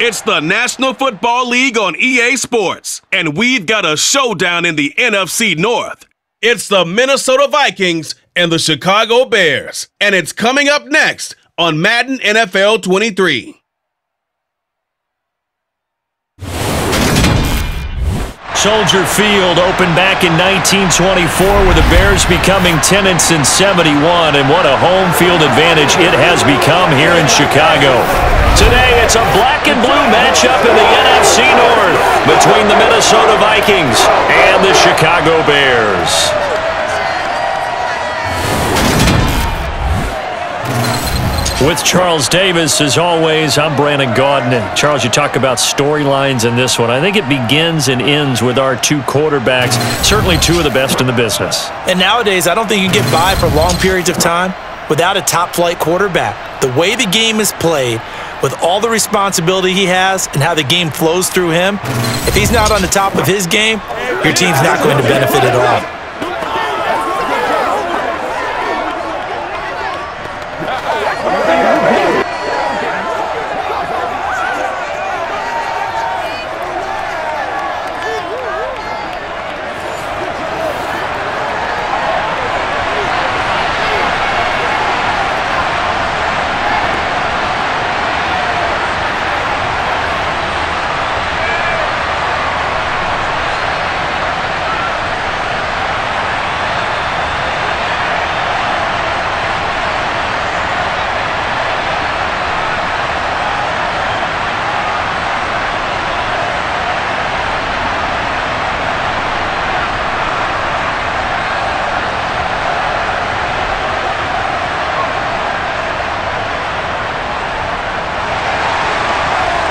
It's the National Football League on EA Sports, and we've got a showdown in the NFC North. It's the Minnesota Vikings and the Chicago Bears, and it's coming up next on Madden NFL 23. Soldier Field opened back in 1924 with the Bears becoming tenants in 71, and what a home field advantage it has become here in Chicago. Today it's a black and blue matchup in the NFC North between the Minnesota Vikings and the Chicago Bears. With Charles Davis, as always, I'm Brandon Gaudin. And Charles, you talk about storylines in this one. I think it begins and ends with our two quarterbacks, certainly two of the best in the business. And nowadays, I don't think you can get by for long periods of time without a top-flight quarterback. The way the game is played, with all the responsibility he has and how the game flows through him, if he's not on the top of his game, your team's not going to benefit at all.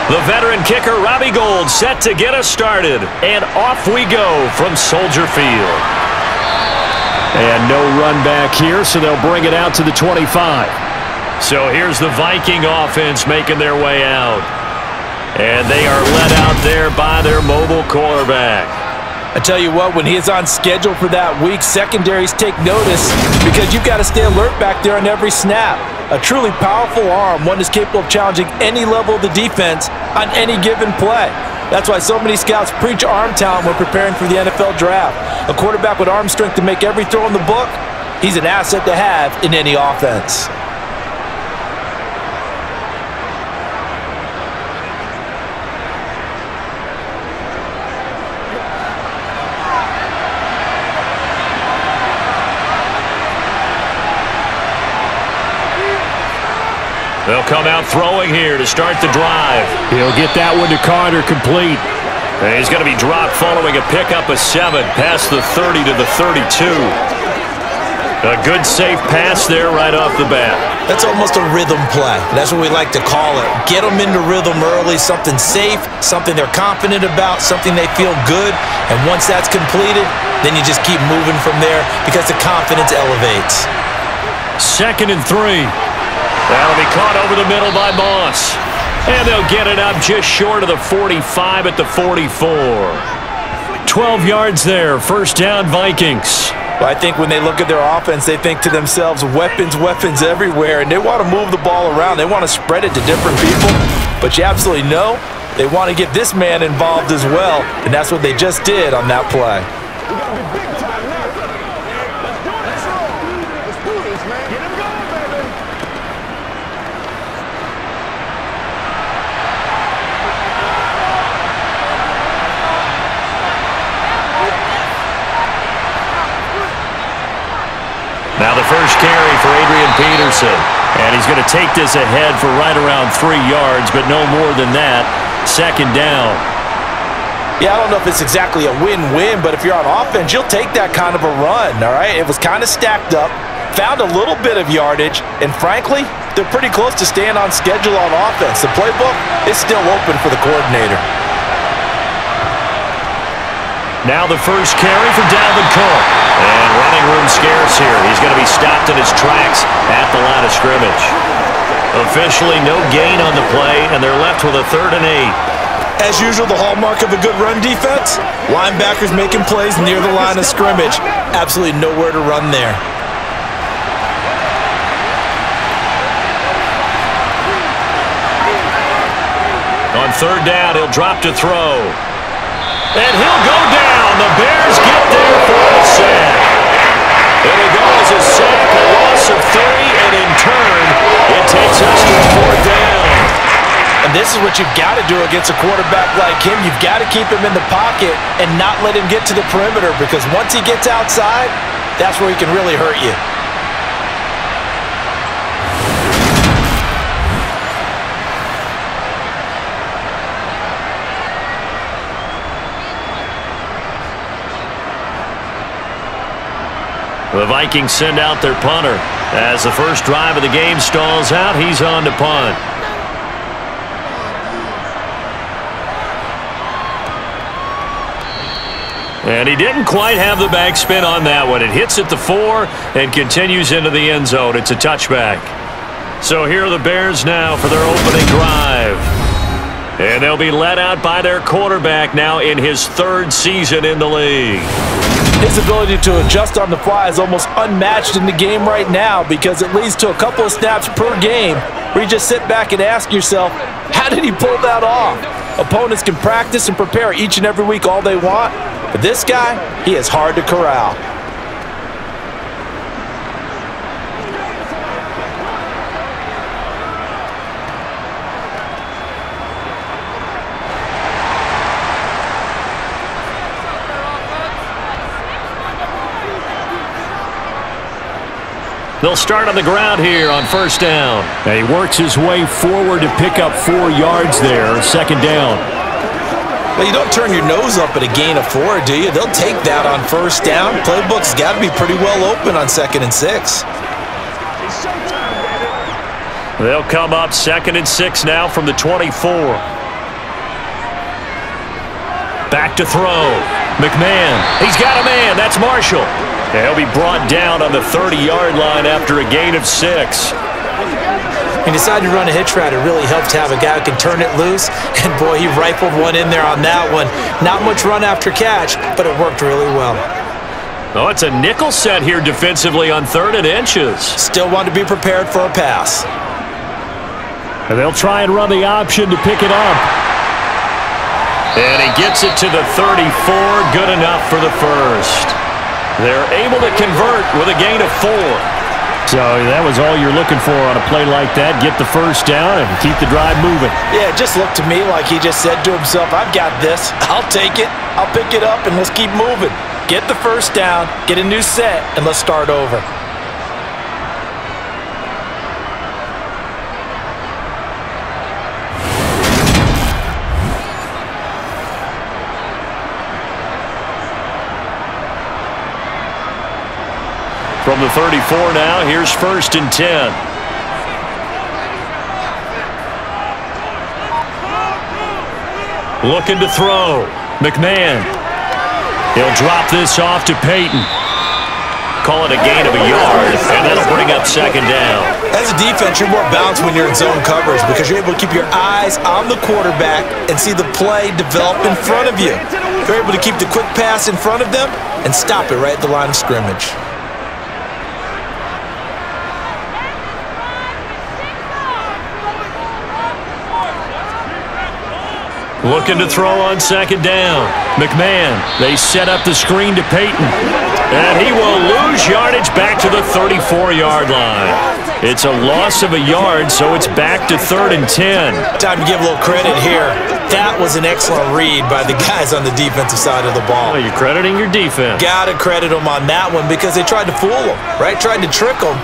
The veteran kicker, Robbie Gould, set to get us started. And off we go from Soldier Field. And no run back here, so they'll bring it out to the 25. So here's the Viking offense making their way out. And they are led out there by their mobile quarterback. I tell you what, when he is on schedule for that week, secondaries take notice because you've got to stay alert back there on every snap. A truly powerful arm, one that's capable of challenging any level of the defense on any given play. That's why so many scouts preach arm talent when preparing for the NFL draft. A quarterback with arm strength to make every throw in the book, he's an asset to have in any offense. They'll come out throwing here to start the drive. He'll get that one to Carter complete. And he's going to be dropped following a pickup of 7 past the 30 to the 32. A good safe pass there right off the bat. That's almost a rhythm play. That's what we like to call it. Get them into rhythm early, something safe, something they're confident about, something they feel good. And once that's completed, then you just keep moving from there because the confidence elevates. 2nd and 3. That'll be caught over the middle by Moss. And they'll get it up just short of the 45 at the 44. 12 yards there, first down Vikings. Well, I think when they look at their offense, they think to themselves, weapons, weapons everywhere, and they want to move the ball around. They want to spread it to different people, but you absolutely know they want to get this man involved as well, and that's what they just did on that play. Now the first carry for Adrian Peterson. And he's going to take this ahead for right around 3 yards, but no more than that. 2nd down. Yeah, I don't know if it's exactly a win-win, but if you're on offense, you'll take that kind of a run, all right? It was kind of stacked up, found a little bit of yardage, and frankly, they're pretty close to staying on schedule on offense. The playbook is still open for the coordinator. Now the first carry for Dalvin Cook. And running room scarce here. He's going to be stopped in his tracks at the line of scrimmage. Officially no gain on the play, and they're left with a 3rd and 8. As usual, the hallmark of a good run defense, linebackers making plays near the line of scrimmage. Absolutely nowhere to run there. On third down, he'll drop to throw. And he'll go down. The Bears get there for a sack. It'll go as a sack, a loss of 3, and in turn, it takes us to a fourth down. And this is what you've got to do against a quarterback like him. You've got to keep him in the pocket and not let him get to the perimeter, because once he gets outside, that's where he can really hurt you. The Vikings send out their punter. As the first drive of the game stalls out, he's on to punt. And he didn't quite have the backspin on that one. It hits at the 4 and continues into the end zone. It's a touchback. So here are the Bears now for their opening drive. And they'll be led out by their quarterback now in his 3rd season in the league. His ability to adjust on the fly is almost unmatched in the game right now, because it leads to a couple of snaps per game where you just sit back and ask yourself, how did he pull that off? Opponents can practice and prepare each and every week all they want, but this guy, he is hard to corral. They'll start on the ground here on first down. And he works his way forward to pick up 4 yards there, second down. Well, you don't turn your nose up at a gain of 4, do you? They'll take that on first down. Playbook's got to be pretty well open on 2nd and 6. They'll come up 2nd and 6 now from the 24. Back to throw. McMahon. He's got a man. That's Marshall. He'll be brought down on the 30-yard line after a gain of 6. He decided to run a hitch route. It really helped to have a guy who can turn it loose. And, boy, he rifled one in there on that one. Not much run after catch, but it worked really well. Oh, it's a nickel set here defensively on 3rd and inches. Still want to be prepared for a pass. And they'll try and run the option to pick it up. And he gets it to the 34. Good enough for the first. They're able to convert with a gain of 4. So that was all you're looking for on a play like that. Get the first down and keep the drive moving. Yeah, it just looked to me like he just said to himself, I've got this. I'll take it. I'll pick it up, and let's keep moving. Get the first down, get a new set, and let's start over. From the 34 now, here's 1st and 10. Looking to throw. McMahon. He'll drop this off to Peyton. Call it a gain of a yard, and that'll bring up 2nd down. As a defense, you're more balanced when you're in zone coverage because you're able to keep your eyes on the quarterback and see the play develop in front of you. You're able to keep the quick pass in front of them and stop it right at the line of scrimmage. Looking to throw on 2nd down. McMahon. They set up the screen to Peyton. And he will lose yardage back to the 34-yard line. It's a loss of a yard, so it's back to 3rd and 10. Time to give a little credit here. That was an excellent read by the guys on the defensive side of the ball. Oh, you're crediting your defense. Gotta credit them on that one because they tried to fool them, right? Tried to trick them.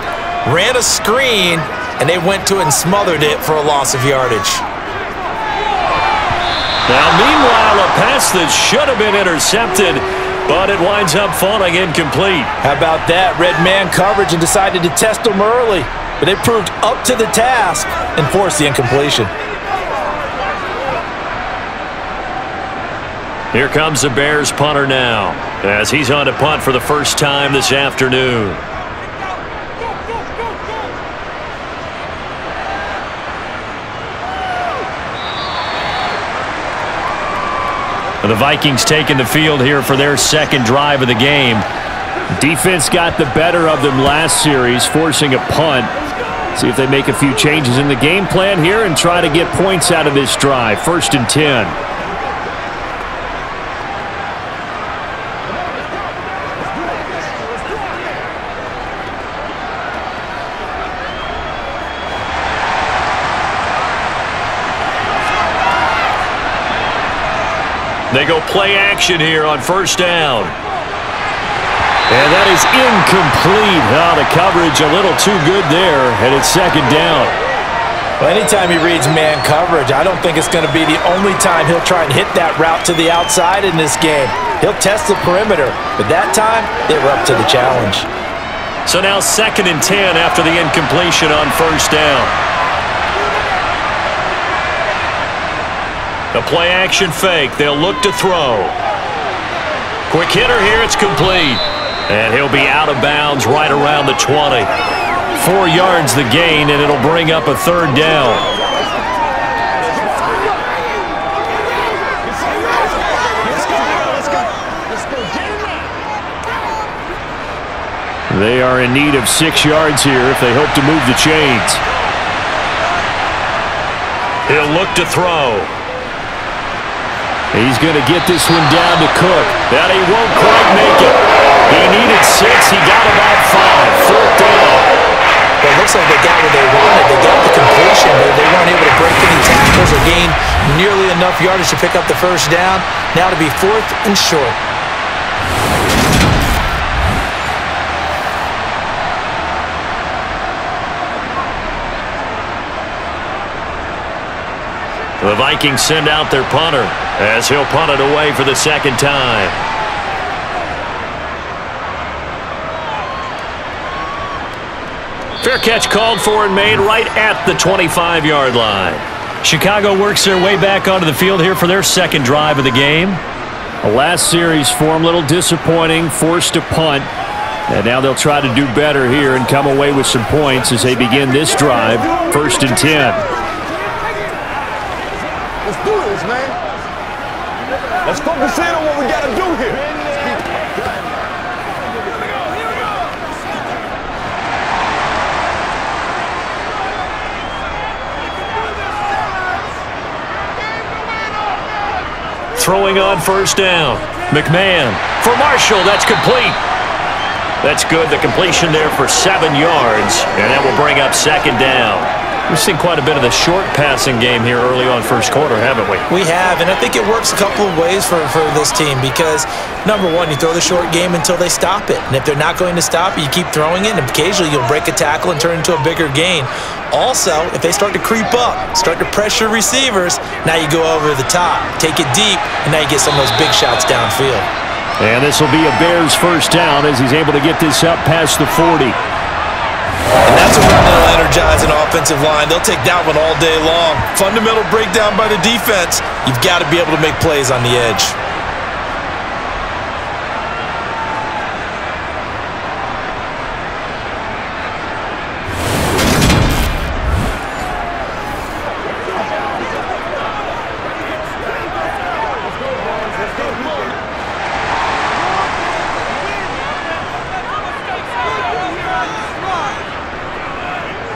Ran a screen, and they went to it and smothered it for a loss of yardage. Now, meanwhile, a pass that should have been intercepted, but it winds up falling incomplete. How about that? Red man coverage and decided to test them early, but they proved up to the task and forced the incompletion. Here comes the Bears punter now, as he's on to punt for the first time this afternoon. The Vikings taking the field here for their 2nd drive of the game. Defense got the better of them last series, forcing a punt. See if they make a few changes in the game plan here and try to get points out of this drive. 1st and 10. They go play action here on 1st down. And that is incomplete. Oh, the coverage a little too good there, and it's 2nd down. Well, anytime he reads man coverage, I don't think it's going to be the only time he'll try and hit that route to the outside in this game. He'll test the perimeter, but that time, they were up to the challenge. So now 2nd and 10 after the incompletion on 1st down. The play-action fake. They'll look to throw. Quick hitter here. It's complete. And he'll be out of bounds right around the 20. 4 yards the gain, and it'll bring up a 3rd down. They are in need of 6 yards here if they hope to move the chains. He'll look to throw. He's going to get this one down to Cook. That he won't quite make it. He needed 6. He got about 5. 4th down. Well, it looks like they got what they wanted. They got the completion, but they weren't able to break any tackles or gain nearly enough yardage to pick up the 1st down. Now to be 4th and short. The Vikings send out their punter as he'll punt it away for the 2nd time. Fair catch called for and made right at the 25-yard line. Chicago works their way back onto the field here for their 2nd drive of the game. The last series for them, a little disappointing, forced to punt. And now they'll try to do better here and come away with some points as they begin this drive, 1st and 10. Let's do this, man. Let's focus in on what we got to do here. Throwing on 1st down. McMahon for Marshall. That's complete. That's good. The completion there for 7 yards. And that will bring up 2nd down. We've seen quite a bit of the short passing game here early on 1st quarter, haven't we? We have, and I think it works a couple of ways for this team because, number one, you throw the short game until they stop it. And if they're not going to stop it, you keep throwing it, and occasionally you'll break a tackle and turn it into a bigger gain. Also, if they start to creep up, start to pressure receivers, now you go over the top, take it deep, and now you get some of those big shots downfield. And this will be a Bears 1st down as he's able to get this up past the 40. And that's a run that'll energize an offensive line. They'll take that one all day long. Fundamental breakdown by the defense. You've got to be able to make plays on the edge.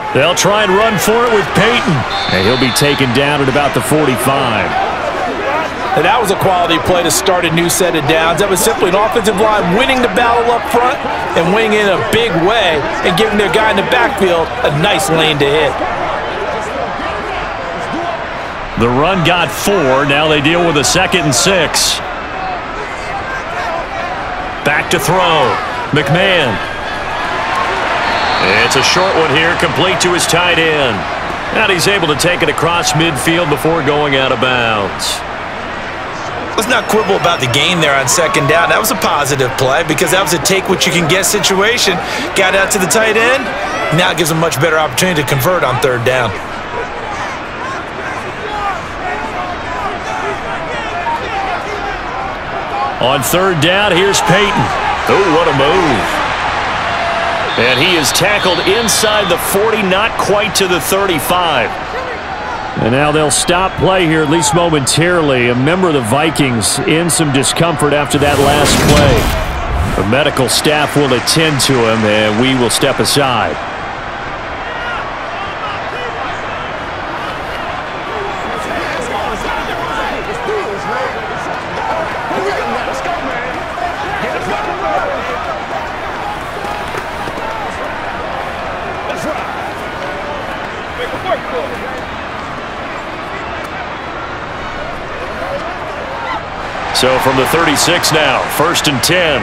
They'll try and run for it with Peyton. And he'll be taken down at about the 45. And that was a quality play to start a new set of downs. That was simply an offensive line winning the battle up front and winning in a big way and giving their guy in the backfield a nice lane to hit. The run got 4. Now they deal with a 2nd and 6. Back to throw. McMahon. It's a short one here, complete to his tight end. And he's able to take it across midfield before going out of bounds. Let's not quibble about the gain there on 2nd down. That was a positive play because that was a take-what-you-can-get situation. Got out to the tight end. Now it gives them a much better opportunity to convert on 3rd down. On 3rd down, here's Peyton. Oh, what a move. And he is tackled inside the 40, not quite to the 35. And now they'll stop play here, at least momentarily. A member of the Vikings in some discomfort after that last play. The medical staff will attend to him, and we will step aside. So from the 36 now, 1st and 10.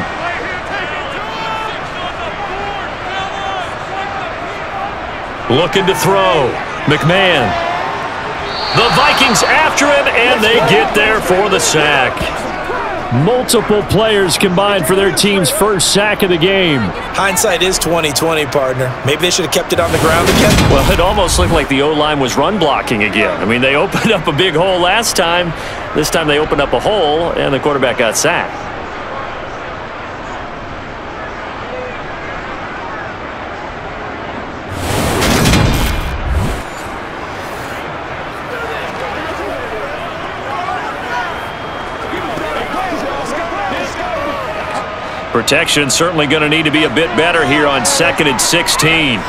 Looking to throw. McMahon. The Vikings after him, and they get there for the sack. Multiple players combined for their team's first sack of the game. Hindsight is 20/20, partner. Maybe they should have kept it on the ground again. Well, it almost looked like the O-line was run blocking again. I mean, they opened up a big hole last time. This time they opened up a hole, and the quarterback got sacked. Protection certainly going to need to be a bit better here on 2nd and 16.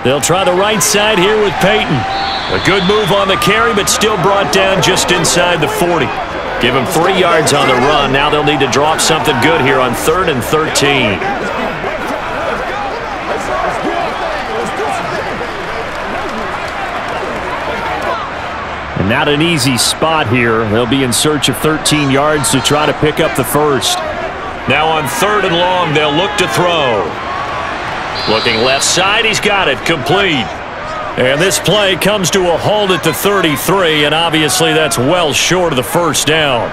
They'll try the right side here with Peyton. A good move on the carry, but still brought down just inside the 40. Give him 3 yards on the run. Now they'll need to drop something good here on 3rd and 13. And not an easy spot here. They'll be in search of 13 yards to try to pick up the first. Now on 3rd and long, they'll look to throw. Looking left side, he's got it, complete. And this play comes to a halt at the 33, and obviously that's well short of the first down.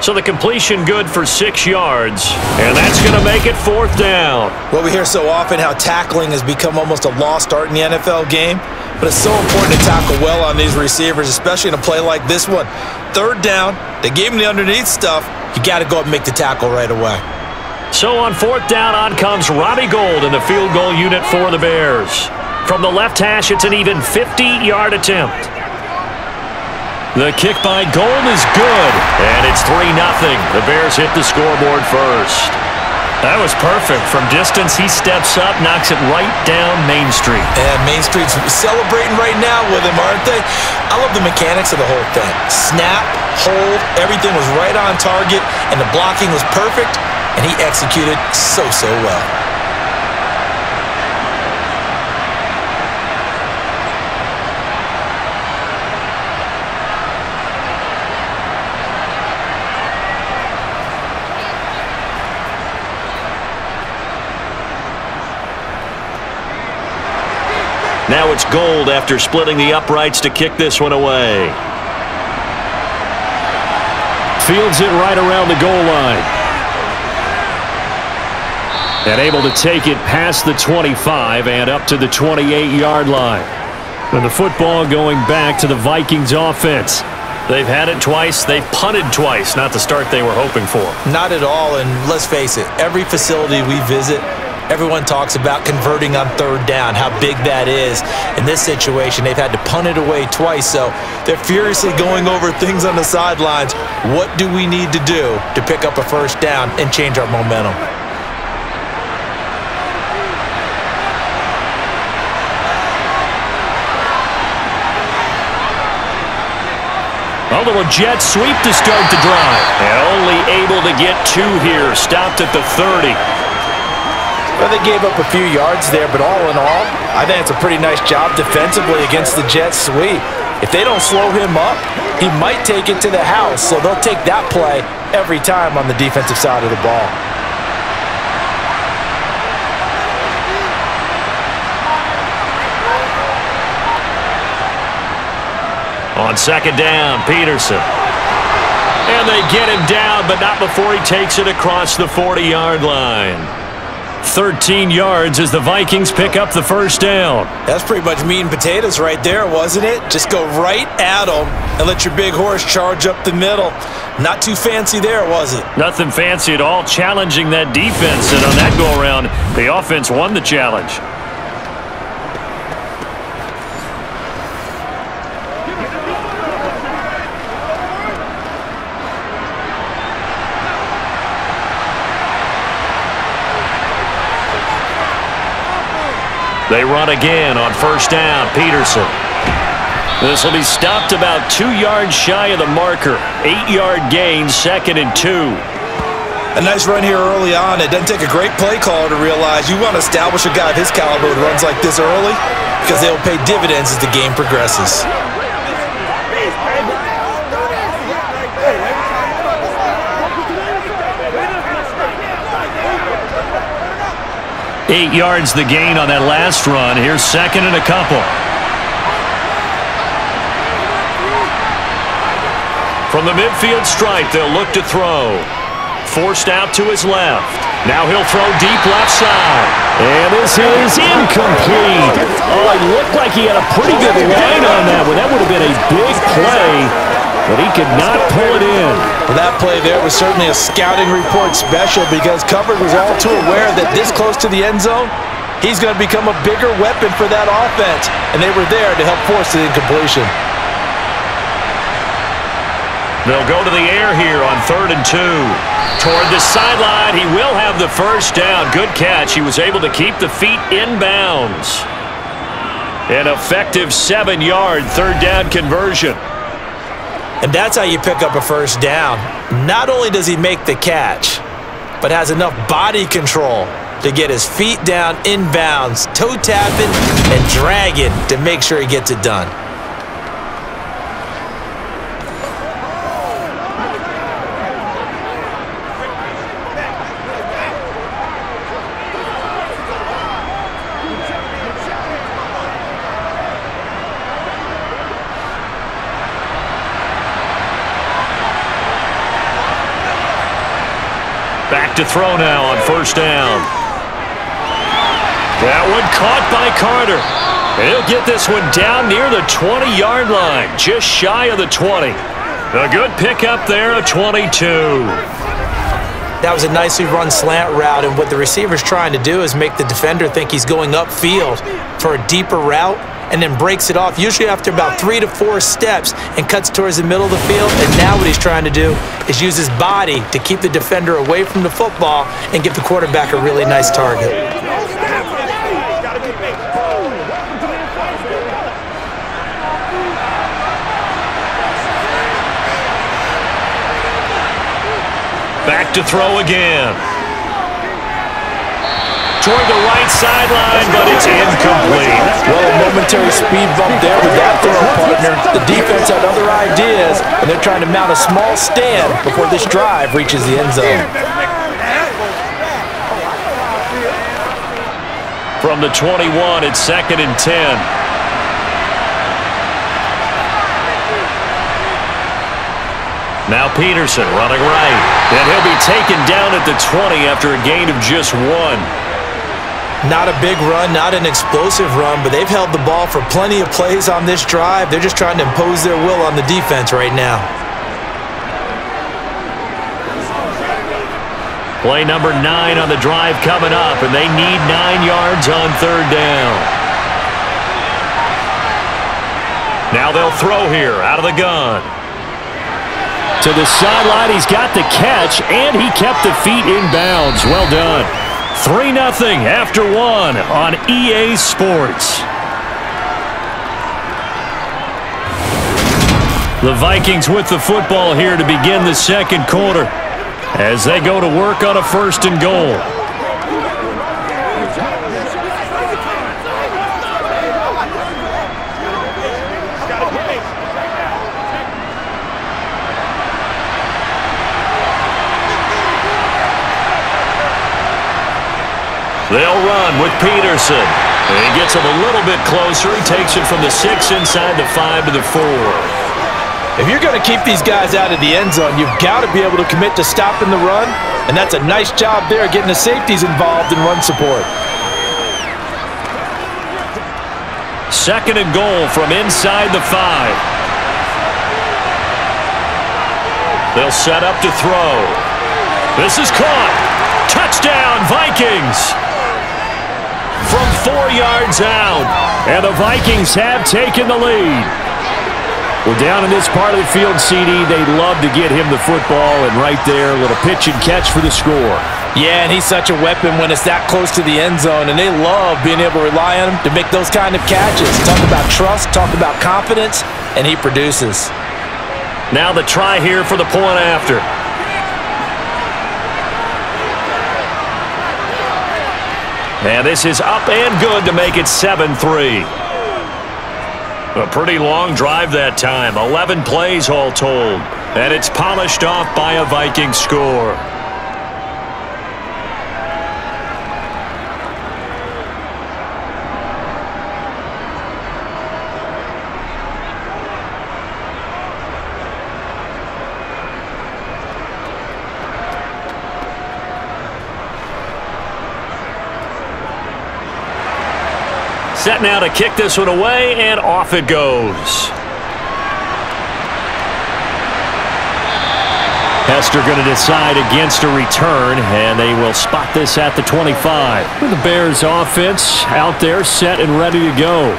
So the completion good for 6 yards, and that's going to make it 4th down. Well, we hear so often how tackling has become almost a lost art in the NFL game, but it's so important to tackle well on these receivers, especially in a play like this one. 3rd down, they gave him the underneath stuff. You got to go up and make the tackle right away. So on 4th down, on comes Robbie Gould in the field goal unit for the Bears. From the left hash, it's an even 50-yard attempt. The kick by Gould is good, and it's 3-0. The Bears hit the scoreboard first. That was perfect. From distance, he steps up, knocks it right down Main Street. And Main Street's celebrating right now with him, aren't they? I love the mechanics of the whole thing. Snap, hold, everything was right on target, and the blocking was perfect, and he executed so well. Now it's Gould after splitting the uprights to kick this one away. Fields it right around the goal line. And able to take it past the 25 and up to the 28-yard line. And the football going back to the Vikings offense. They've had it twice. They've punted twice. Not the start they were hoping for. Not at all, and let's face it, every facility we visit, everyone talks about converting on 3rd down, how big that is. In this situation, they've had to punt it away twice, so they're furiously going over things on the sidelines. What do we need to do to pick up a 1st down and change our momentum? A little jet sweep to start the drive. And only able to get 2 here. Stopped at the 30. Well, they gave up a few yards there, but all in all, I think it's a pretty nice job defensively against the jet sweep. If they don't slow him up, he might take it to the house, so they'll take that play every time on the defensive side of the ball. On 2nd down, Peterson. And they get him down, but not before he takes it across the 40-yard line. 13 yards as the Vikings pick up the 1st down. That's pretty much meat and potatoes right there, wasn't it? Just go right at them and let your big horse charge up the middle. Not too fancy there, was it? Nothing fancy at all, challenging that defense. And on that go-around, the offense won the challenge. They run again on 1st down. Peterson. This will be stopped about 2 yards shy of the marker. 8-yard gain, 2nd and 2. A nice run here early on. It doesn't take a great play caller to realize you want to establish a guy of his caliber who runs like this early because they'll pay dividends as the game progresses. 8 yards the gain on that last run. Here's second and a couple. From the midfield stripe, they'll look to throw. Forced out to his left. Now he'll throw deep left side. And this is incomplete. Oh, it looked like he had a pretty good line on that one. That would have been a big play, but he could not pull it in. Well, that play there was certainly a scouting report special because coverage was all too aware that this close to the end zone, he's going to become a bigger weapon for that offense, and they were there to help force the incompletion. They'll go to the air here on 3rd and 2. Toward the sideline, he will have the first down. Good catch. He was able to keep the feet in bounds. An effective 7-yard third down conversion. And that's how you pick up a first down. Not only does he make the catch, but has enough body control to get his feet down in bounds, toe tapping and dragging to make sure he gets it done. Back to throw now on first down. That one caught by Carter. And he'll get this one down near the 20-yard line, just shy of the 20. A good pickup there, a 22. That was a nicely run slant route, and what the receiver's trying to do is make the defender think he's going upfield for a deeper route, and then breaks it off, usually after about 3 to 4 steps, and cuts towards the middle of the field. And now what he's trying to do is use his body to keep the defender away from the football and give the quarterback a really nice target. Back to throw again. Toward the right sideline, but it's incomplete. Well, a momentary speed bump there with that throw partner. The defense had other ideas, and they're trying to mount a small stand before this drive reaches the end zone. From the 21, it's 2nd and 10. Now Peterson running right, and he'll be taken down at the 20 after a gain of just 1. Not a big run, not an explosive run, but they've held the ball for plenty of plays on this drive. They're just trying to impose their will on the defense right now. Play number 9 on the drive coming up, and they need 9 yards on third down. Now they'll throw here out of the gun. To the sideline, he's got the catch, and he kept the feet in bounds. Well done. 3-0 after 1 on EA Sports. The Vikings with the football here to begin the second quarter as they go to work on a 1st and goal. They'll run with Peterson. And he gets him a little bit closer. He takes it from the 6 inside the 5 to the 4. If you're going to keep these guys out of the end zone, you've got to be able to commit to stopping the run, and that's a nice job there getting the safeties involved in run support. 2nd and goal from inside the 5. They'll set up to throw. This is caught. Touchdown, Vikings! From 4 yards out, and the Vikings have taken the lead. Well, down in this part of the field, CD, they love to get him the football, and right there, a little pitch and catch for the score. Yeah, and he's such a weapon when it's that close to the end zone, and they love being able to rely on him to make those kind of catches. Talk about trust, talk about confidence, and he produces. Now the try here for the point after. And this is up and good to make it 7-3. A pretty long drive that time. 11 plays all told. And it's polished off by a Viking score. Set now to kick this one away, and off it goes. Hester going to decide against a return, and they will spot this at the 25. The Bears offense out there set and ready to go.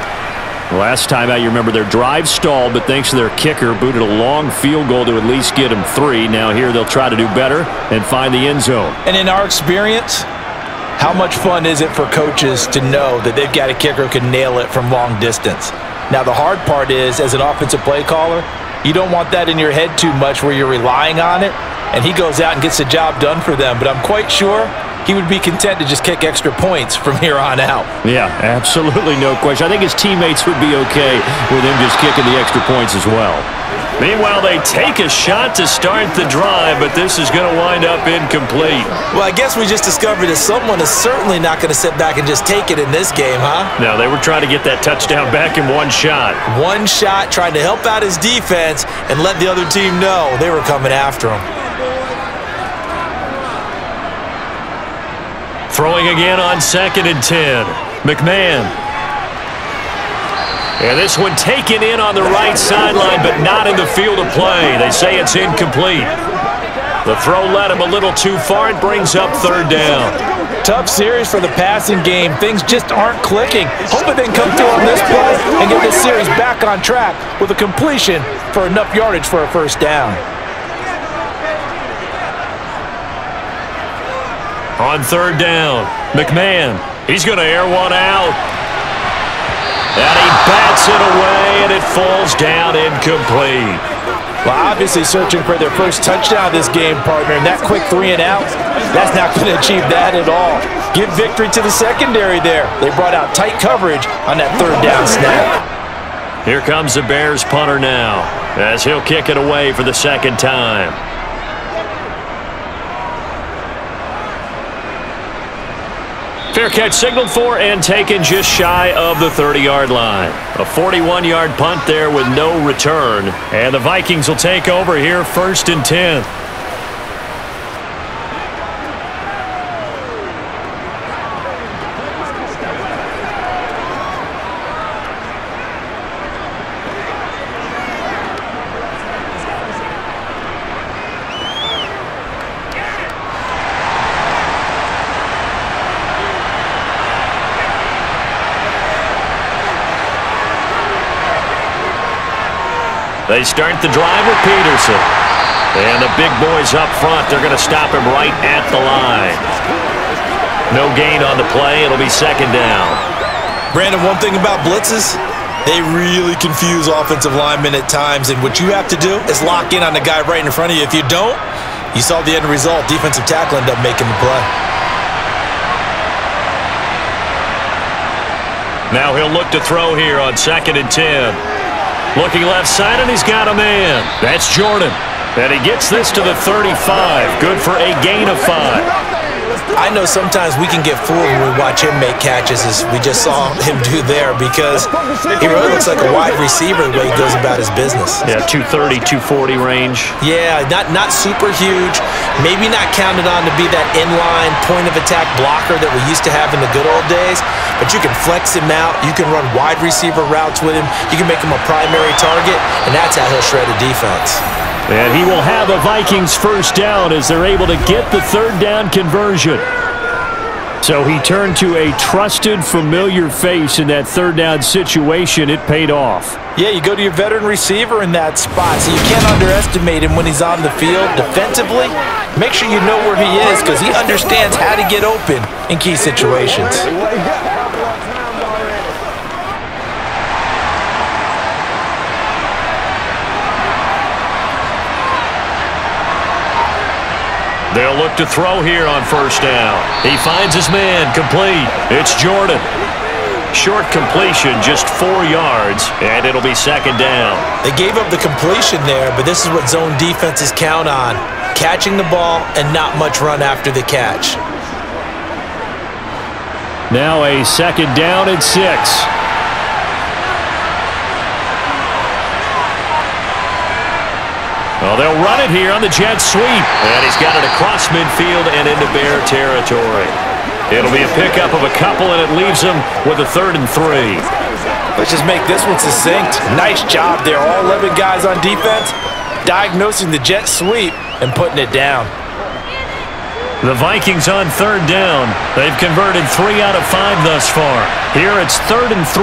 Last time out, you remember their drive stalled, but thanks to their kicker, booted a long field goal to at least get them 3. Now here they'll try to do better and find the end zone. And in our experience, how much fun is it for coaches to know that they've got a kicker who can nail it from long distance? Now the hard part is, as an offensive play caller, you don't want that in your head too much where you're relying on it, and he goes out and gets the job done for them. But I'm quite sure he would be content to just kick extra points from here on out. Yeah, absolutely no question. I think his teammates would be okay with him just kicking the extra points as well. Meanwhile, they take a shot to start the drive, but this is going to wind up incomplete. Well, I guess we just discovered that someone is certainly not going to sit back and just take it in this game, huh? No, they were trying to get that touchdown back in one shot. One shot, trying to help out his defense and let the other team know they were coming after him. Throwing again on 2nd and 10. McMahon. And this one taken in on the right sideline, but not in the field of play. They say it's incomplete. The throw led him a little too far. It brings up 3rd down. Tough series for the passing game. Things just aren't clicking. Hoping they can come through on this play and get this series back on track with a completion for enough yardage for a 1st down. On 3rd down, McMahon. He's going to air one out. And he bats it away, and it falls down incomplete. Well, obviously searching for their first touchdown this game, partner, and that quick 3 and out, that's not going to achieve that at all. Give victory to the secondary there. They brought out tight coverage on that 3rd down snap. Here comes the Bears punter now, as he'll kick it away for the 2nd time. Fair catch signaled for and taken just shy of the 30-yard line. A 41-yard punt there with no return. And the Vikings will take over here 1st and 10. They start the drive with Peterson. And the big boys up front, they're going to stop him right at the line. No gain on the play. It'll be 2nd down. Brandon, one thing about blitzes, they really confuse offensive linemen at times, and what you have to do is lock in on the guy right in front of you. If you don't, you saw the end result. Defensive tackle ended up making the play. Now he'll look to throw here on 2nd and 10. Looking left side, and he's got a man. That's Jordan. And he gets this to the 35. Good for a gain of 5. I know sometimes we can get fooled when we watch him make catches, as we just saw him do there, because he really looks like a wide receiver the way he goes about his business. Yeah, 230, 240 range. Yeah, not super huge. Maybe not counted on to be that inline point-of-attack blocker that we used to have in the good old days, but you can flex him out. You can run wide receiver routes with him. You can make him a primary target, and that's how he'll shred a defense. And he will have a Vikings 1st down as they're able to get the 3rd down conversion. So he turned to a trusted, familiar face in that 3rd down situation. It paid off. Yeah, you go to your veteran receiver in that spot, so you can't underestimate him when he's on the field. Defensively, make sure you know where he is, because he understands how to get open in key situations. They'll look to throw here on 1st down. He finds his man, complete. It's Jordan. Short completion, just 4 yards, and it'll be 2nd down. They gave up the completion there, but this is what zone defenses count on. Catching the ball and not much run after the catch. Now a 2nd down and 6. Well, they'll run it here on the jet sweep. And he's got it across midfield and into Bear territory. It'll be a pickup of a couple, and it leaves them with a 3rd and 3. Let's just make this one succinct. Nice job there. All 11 guys on defense, diagnosing the jet sweep and putting it down. The Vikings on 3rd down. They've converted 3 out of 5 thus far. Here it's 3rd and 3.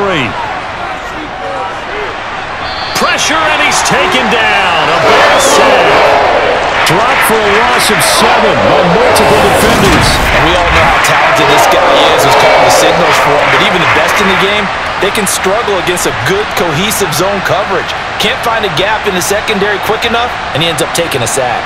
Pressure, and he's taken down. A bad sack. Dropped for a loss of 7 by multiple defenders. And we all know how talented this guy is, who's calling the signals for him. But even the best in the game, they can struggle against a good, cohesive zone coverage. Can't find a gap in the secondary quick enough, and he ends up taking a sack.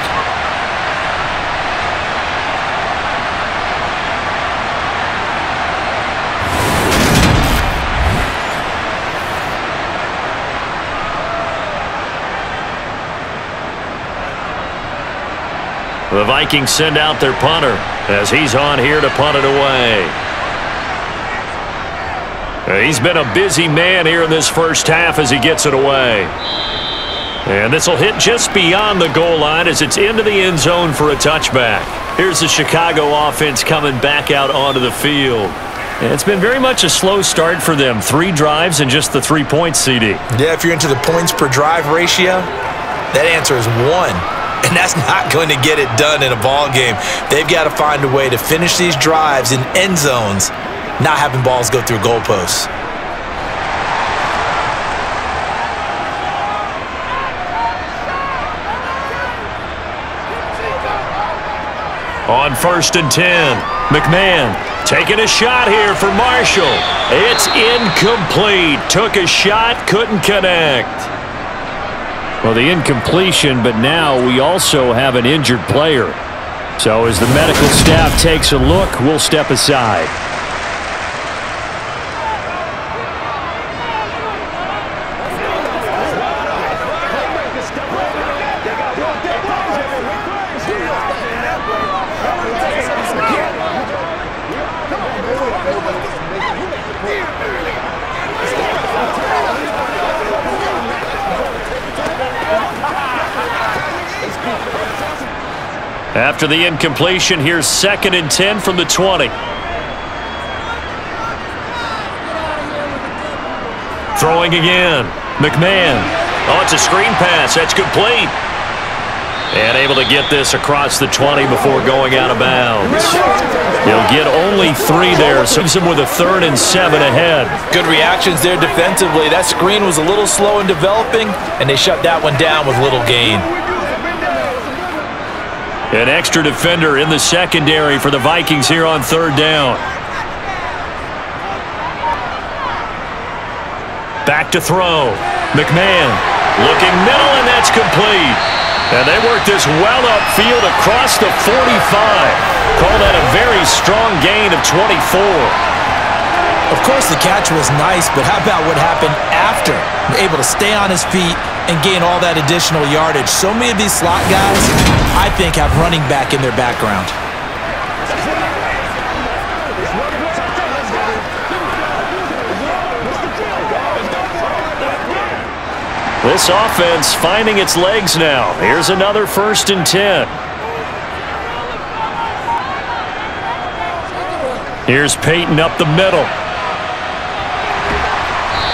The Vikings send out their punter as he's on here to punt it away. He's been a busy man here in this first half as he gets it away. And this will hit just beyond the goal line as it's into the end zone for a touchback. Here's the Chicago offense coming back out onto the field. And it's been very much a slow start for them. 3 drives and just the 3 points, CD. Yeah, if you're into the points per drive ratio, that answer is 1. And that's not going to get it done in a ball game. They've got to find a way to finish these drives in end zones, not having balls go through goalposts. On 1st and 10, McMahon taking a shot here for Marshall. It's incomplete. Took a shot, couldn't connect. Well, the incompletion, but now we also have an injured player. So as the medical staff takes a look, we'll step aside. After the incompletion, here's 2nd and 10 from the 20. Throwing again. McMahon. Oh, it's a screen pass. That's complete. And able to get this across the 20 before going out of bounds. He'll get only 3 there, so leaves him with a 3rd and 7 ahead. Good reactions there defensively. That screen was a little slow in developing, and they shut that one down with little gain. An extra defender in the secondary for the Vikings here on 3rd down. Back to throw. McMahon looking middle, and that's complete. And they work this well upfield across the 45. Call that a very strong gain of 24. Of course, the catch was nice, but how about what happened after? Able to stay on his feet and gain all that additional yardage. So many of these slot guys, I think, have running back in their background. This offense finding its legs now. Here's another 1st and 10. Here's Peyton up the middle.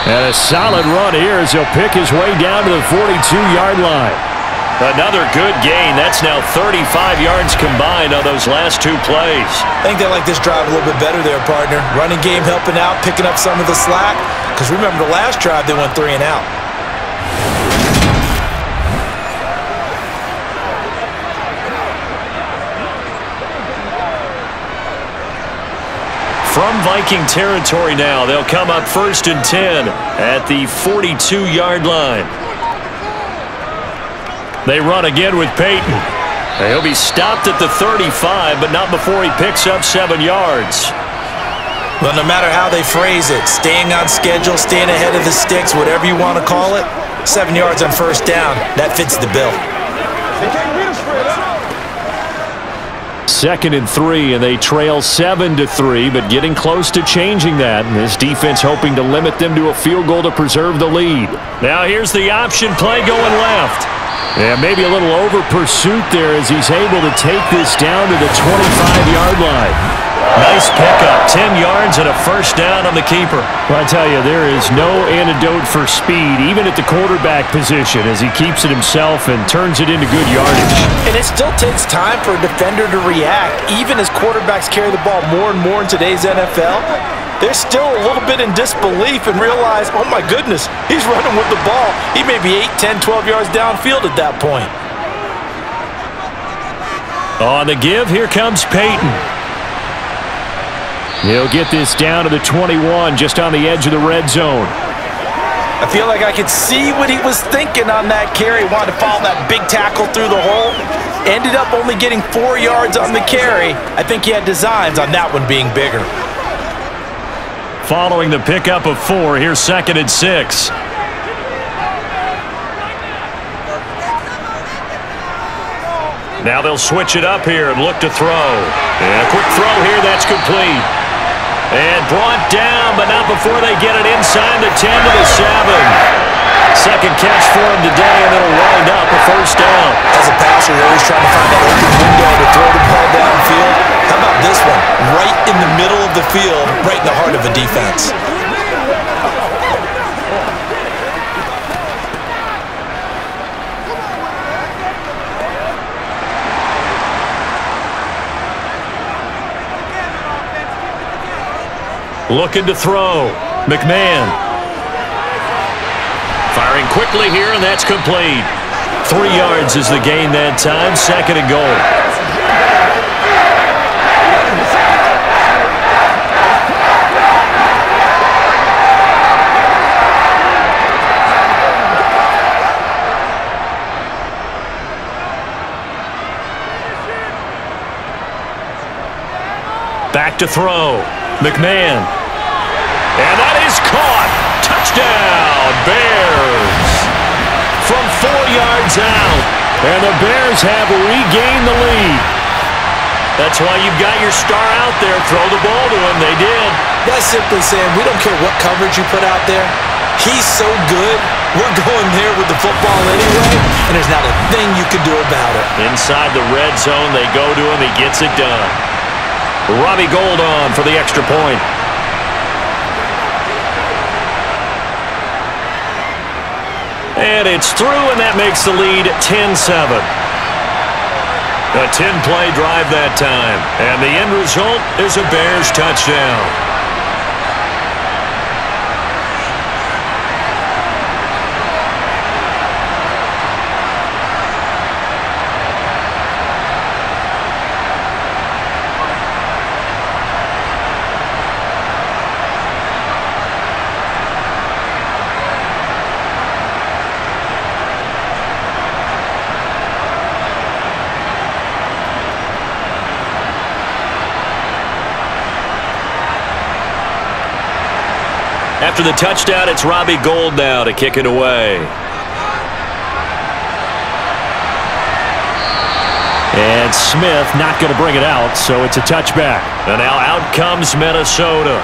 And a solid run here as he'll pick his way down to the 42-yard line. Another good gain. That's now 35 yards combined on those last 2 plays. I think they like this drive a little bit better there, partner. Running game helping out, picking up some of the slack. Because remember, the last drive they went 3 and out. From Viking territory now, they'll come up 1st and 10 at the 42-yard line. They run again with Peyton. He'll be stopped at the 35, but not before he picks up 7 yards. Well, no matter how they phrase it, staying on schedule, staying ahead of the sticks, whatever you want to call it, 7 yards on 1st down, that fits the bill. 2nd and 3, and they trail 7-3, but getting close to changing that. And this defense hoping to limit them to a field goal to preserve the lead. Now here's the option play going left. Yeah, maybe a little over pursuit there as he's able to take this down to the 25-yard line. Nice pickup, 10 yards and a first down on the keeper. Well, I tell you, there is no antidote for speed, even at the quarterback position, as he keeps it himself and turns it into good yardage. And it still takes time for a defender to react, even as quarterbacks carry the ball more and more in today's NFL. They're still a little bit in disbelief and realize, oh my goodness, he's running with the ball. He may be 8, 10, 12 yards downfield at that point. On the give, here comes Peyton. He'll get this down to the 21, just on the edge of the red zone. I feel like I could see what he was thinking on that carry. Wanted to follow that big tackle through the hole. Ended up only getting 4 yards on the carry. I think he had designs on that one being bigger. Following the pickup of 4, here's 2nd and 6. Now they'll switch it up here and look to throw. And a quick throw here, that's complete. And brought down, but not before they get it inside the 10 to the 7. Second catch for him today, and it'll wind up a first down. As a passer, you're always trying to find that open window to throw the ball downfield. How about this one? Right in the middle of the field, right in the heart of a defense. Looking to throw. McMahon. Firing quickly here, and that's complete. 3 yards is the gain that time. 2nd and goal. Back to throw. McMahon. And that is caught. Touchdown, Bears. From 4 yards out. And the Bears have regained the lead. That's why you've got your star out there. Throw the ball to him. They did. That's simply saying we don't care what coverage you put out there. He's so good. We're going there with the football anyway, and there's not a thing you can do about it. Inside the red zone, they go to him. He gets it done. Robbie Gould on for the extra point. And it's through, and that makes the lead 10-7. A 10-play drive that time. And the end result is a Bears touchdown. After the touchdown, it's Robbie Gould now to kick it away. And Smith not going to bring it out, so it's a touchback. And now out comes Minnesota.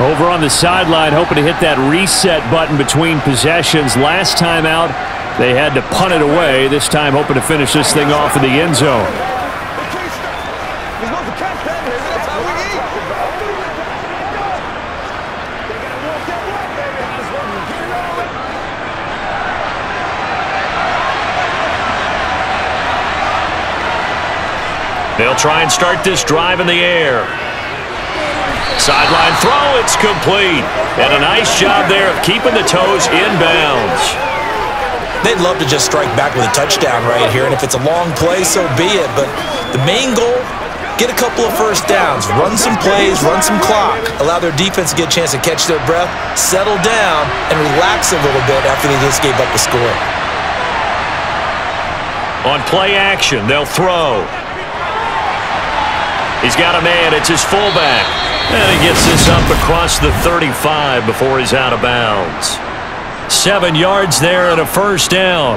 Over on the sideline, hoping to hit that reset button between possessions. Last time out, they had to punt it away. This time, hoping to finish this thing off in the end zone. They'll try and start this drive in the air. Sideline throw, it's complete. And a nice job there of keeping the toes inbounds. They'd love to just strike back with a touchdown right here, and if it's a long play, so be it. But the main goal, get a couple of first downs, run some plays, run some clock, allow their defense to get a chance to catch their breath, settle down, and relax a little bit after they just gave up the score. On play action, they'll throw. He's got a man. It's his fullback. And he gets this up across the 35 before he's out of bounds. 7 yards there and a first down.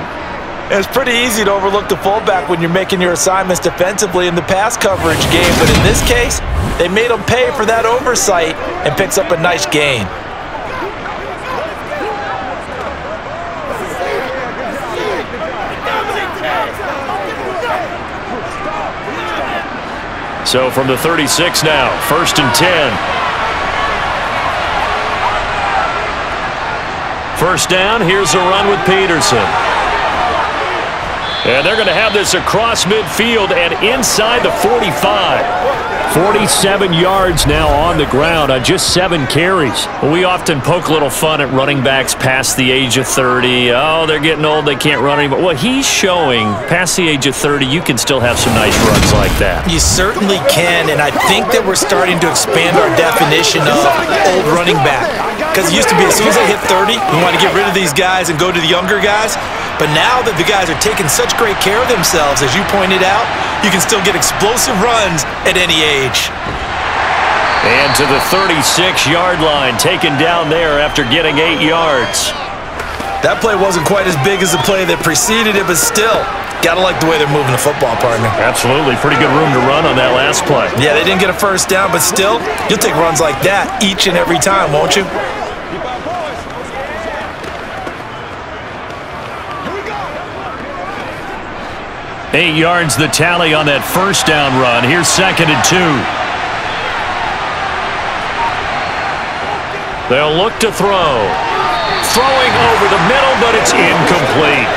It's pretty easy to overlook the fullback when you're making your assignments defensively in the pass coverage game. But in this case, they made him pay for that oversight and picks up a nice gain. So from the 36 now, 1st and 10. First down, here's a run with Peterson. And they're going to have this across midfield and inside the 45. 47 yards now on the ground on just 7 carries. Well, we often poke a little fun at running backs past the age of 30. Oh, they're getting old, they can't run anymore. Well, he's showing past the age of 30, you can still have some nice runs like that. You certainly can, and I think that we're starting to expand our definition of old running back. Because it used to be as soon as they hit 30, we want to get rid of these guys and go to the younger guys. But now that the guys are taking such great care of themselves, as you pointed out, you can still get explosive runs at any age. And to the 36-yard line, taken down there after getting 8 yards. That play wasn't quite as big as the play that preceded it, but still, gotta like the way they're moving the football, partner. Absolutely. Pretty good room to run on that last play. Yeah, they didn't get a first down, but still, you'll take runs like that each and every time, won't you? 8 yards the tally on that first down run. Here's 2nd and 2. They'll look to throw. Throwing over the middle, but it's incomplete.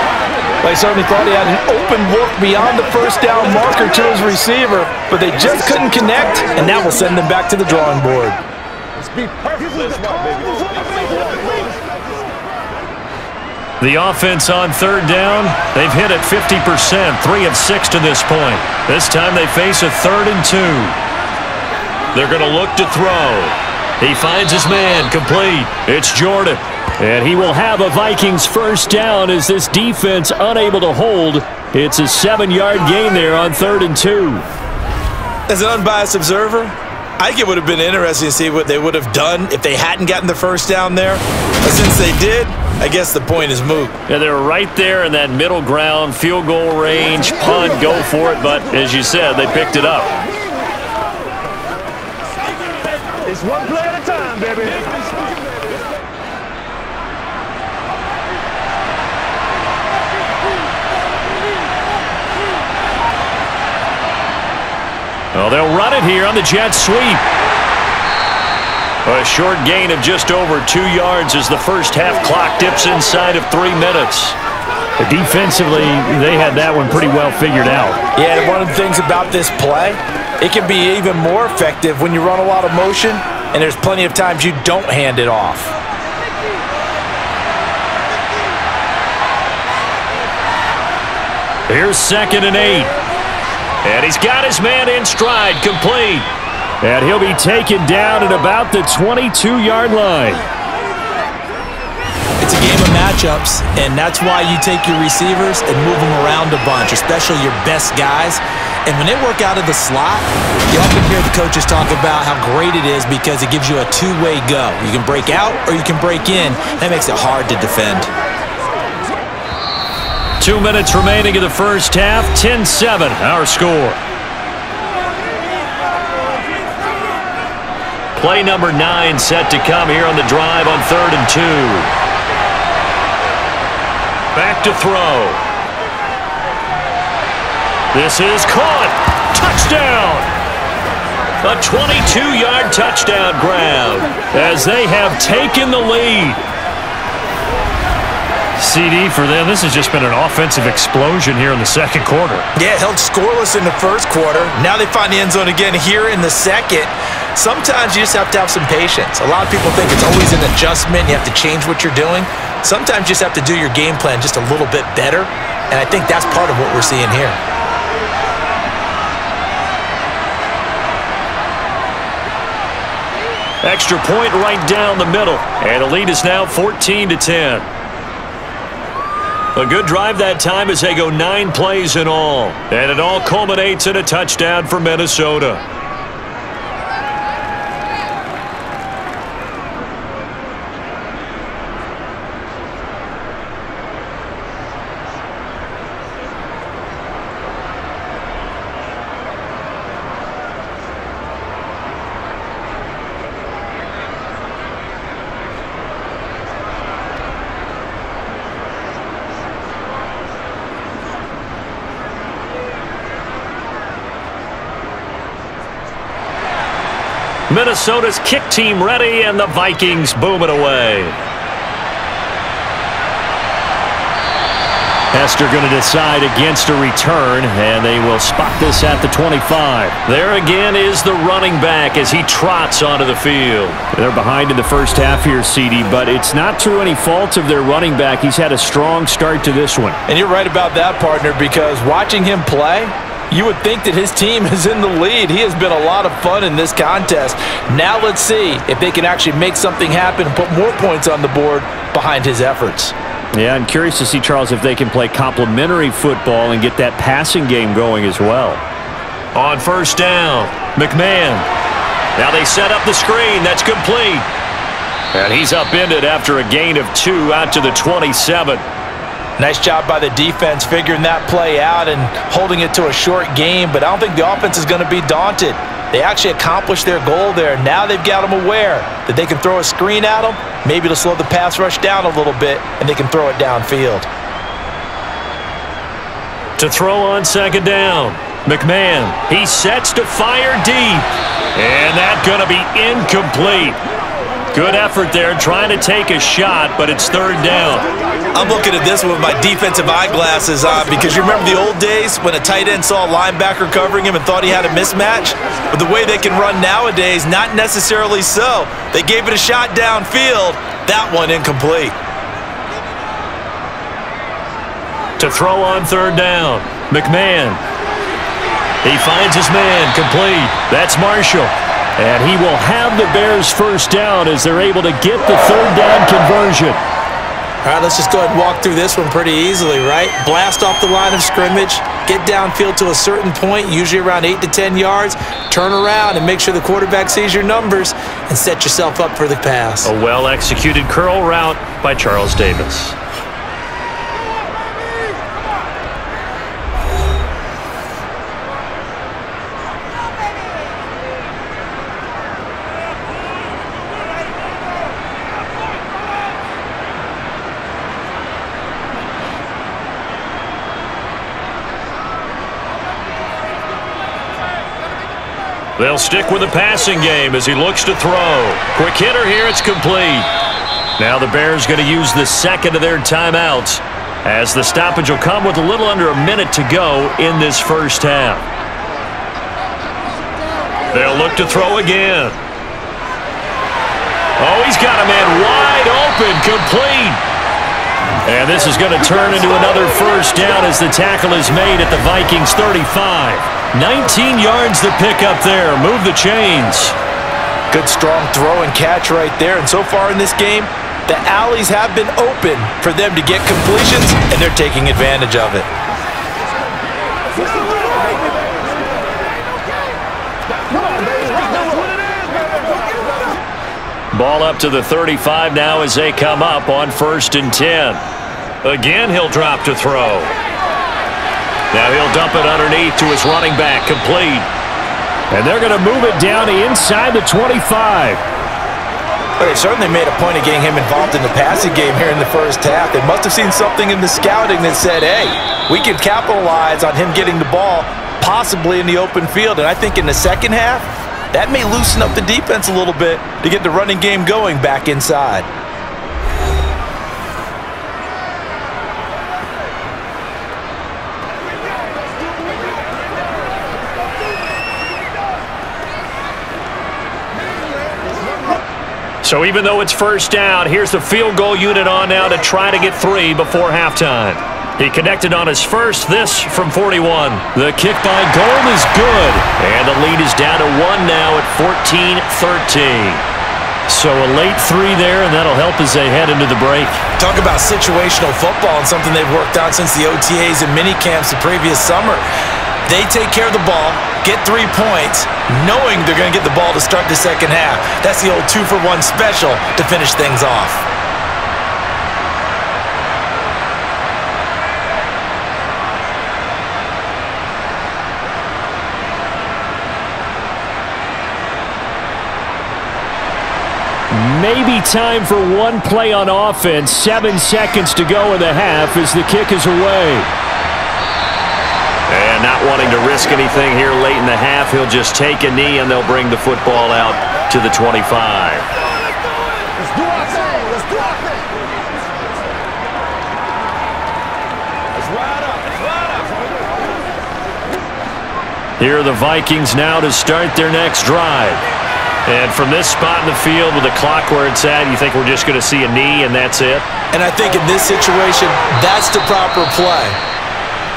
They certainly thought he had an open look beyond the first down marker to his receiver, but they just couldn't connect, and that will send them back to the drawing board. Let's be perfect. Let's go, baby. The offense on 3rd down, they've hit it 50%, 3 of 6 to this point. This time they face a 3rd and 2. They're going to look to throw. He finds his man, complete. It's Jordan. And he will have a Vikings first down as this defense unable to hold. It's a 7-yard gain there on 3rd and 2. As an unbiased observer, I think it would have been interesting to see what they would have done if they hadn't gotten the first down there. But since they did, I guess the point is moot. Yeah, they were right there in that middle ground, field goal range, punt, go for it. But as you said, they picked it up. It's one play at a time, baby. Well, they'll run it here on the jet sweep. A short gain of just over 2 yards as the first half clock dips inside of 3 minutes. Defensively, they had that one pretty well figured out. Yeah, and one of the things about this play, it can be even more effective when you run a lot of motion, and there's plenty of times you don't hand it off. Here's 2nd and 8. And he's got his man in stride, complete. And he'll be taken down at about the 22-yard line. It's a game of matchups, and that's why you take your receivers and move them around a bunch, especially your best guys. And when they work out of the slot, you often hear the coaches talk about how great it is because it gives you a two-way go. You can break out or you can break in. That makes it hard to defend. 2 minutes remaining in the first half, 10-7, our score. Play number 9 set to come here on the drive on 3rd and 2. Back to throw. This is caught. Touchdown. A 22-yard touchdown grab as they have taken the lead. CD for them, this has just been an offensive explosion here in the second quarter. Yeah, held scoreless in the first quarter. Now they find the end zone again here in the second. Sometimes you just have to have some patience. A lot of people think it's always an adjustment. You have to change what you're doing. Sometimes you just have to do your game plan just a little bit better, and I think that's part of what we're seeing here. Extra point right down the middle, and the lead is now 14-10. A good drive that time as they go 9 plays in all, and it all culminates in a touchdown for Minnesota. Minnesota's kick team ready, and the Vikings boom it away. Hester going to decide against a return, and they will spot this at the 25. There again is the running back as he trots onto the field. They're behind in the first half here, CD, but it's not through any fault of their running back. He's had a strong start to this one. And you're right about that, partner, because watching him play, you would think that his team is in the lead. He has been a lot of fun in this contest. Now let's see if they can actually make something happen and put more points on the board behind his efforts. Yeah, I'm curious to see, Charles, if they can play complementary football and get that passing game going as well. On first down, McMahon. Now they set up the screen. That's complete. And he's upended after a gain of 2 out to the 27. Nice job by the defense figuring that play out and holding it to a short game, but I don't think the offense is going to be daunted. They actually accomplished their goal there. Now they've got them aware that they can throw a screen at them, maybe to slow the pass rush down a little bit, and they can throw it downfield. To throw on second down, McMahon. He sets to fire deep, and that's going to be incomplete. Good effort there trying to take a shot, but it's third down. I'm looking at this one with my defensive eyeglasses on because you remember the old days when a tight end saw a linebacker covering him and thought he had a mismatch? But the way they can run nowadays, not necessarily so. They gave it a shot downfield. That one incomplete. To throw on third down, McMahon. He finds his man, complete. That's Marshall. And he will have the Bears first down as they're able to get the third down conversion. All right, let's just go ahead and walk through this one pretty easily, right? Blast off the line of scrimmage, get downfield to a certain point, usually around 8 to 10 yards, turn around and make sure the quarterback sees your numbers and set yourself up for the pass. A well-executed curl route by Charles Davis. They'll stick with the passing game as he looks to throw. Quick hitter here, it's complete. Now the Bears going to use the second of their timeouts as the stoppage will come with a little under a minute to go in this first half. They'll look to throw again. Oh, he's got a man wide open, complete. And this is going to turn into another first down as the tackle is made at the Vikings 35. 19 yards to pick up there. Move the chains. Good strong throw and catch right there. And so far in this game, the alleys have been open for them to get completions, and they're taking advantage of it. Ball up to the 35 now as they come up on 1st and 10. Again, he'll drop to throw. Now he'll dump it underneath to his running back, complete. And they're going to move it down inside the 25. But they certainly made a point of getting him involved in the passing game here in the first half. They must have seen something in the scouting that said, hey, we can capitalize on him getting the ball possibly in the open field. And I think in the second half, that may loosen up the defense a little bit to get the running game going back inside. So even though it's first down, here's the field goal unit on now to try to get 3 before halftime. He connected on his first, this from 41. The kick by Gold is good. And the lead is down to 1 now at 14-13. So a late 3 there, and that'll help as they head into the break. Talk about situational football and something they've worked on since the OTAs and mini camps the previous summer. They take care of the ball, get 3 points, knowing they're going to get the ball to start the second half. That's the old 2-for-1 special to finish things off. Maybe time for one play on offense. 7 seconds to go in the half as the kick is away. And not wanting to risk anything here late in the half, he'll just take a knee, and they'll bring the football out to the 25. Let's do our thing. Let's do our thing. Let's ride up. Let's ride up. Here are the Vikings now to start their next drive. And from this spot in the field with the clock where it's at, you think we're just going to see a knee and that's it? And I think in this situation, that's the proper play.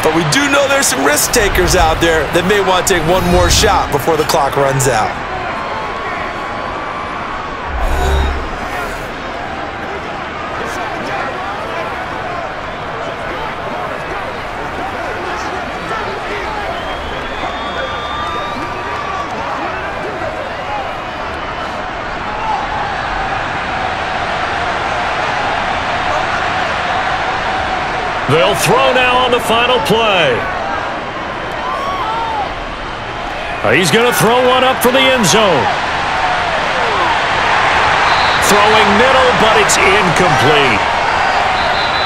But we do know there's some risk takers out there that may want to take one more shot before the clock runs out. They'll throw now on the final play. He's going to throw one up for the end zone. Throwing middle, but it's incomplete.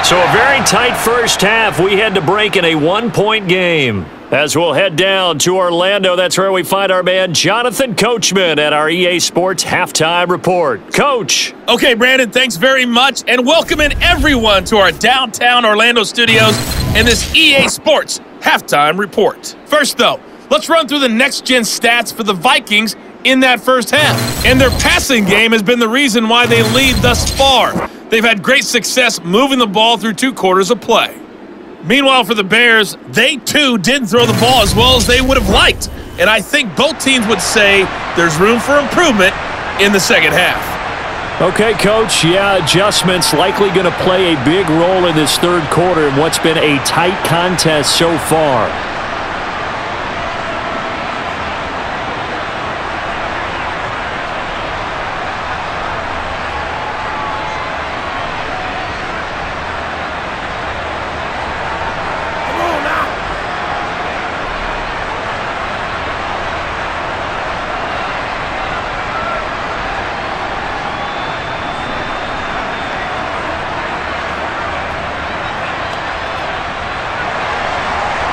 So a very tight first half. We had to break in a one-point game. As we'll head down to Orlando, that's where we find our man Jonathan Coachman at our EA Sports Halftime Report. Coach. Okay, Brandon, thanks very much, and welcome in everyone to our downtown Orlando studios and this EA Sports Halftime Report. First, though, let's run through the next-gen stats for the Vikings in that first half. And their passing game has been the reason why they lead thus far. They've had great success moving the ball through 2 quarters of play. Meanwhile, for the Bears, they too didn't throw the ball as well as they would have liked. And I think both teams would say there's room for improvement in the second half. Okay, Coach, yeah, adjustments likely going to play a big role in this third quarter in what's been a tight contest so far.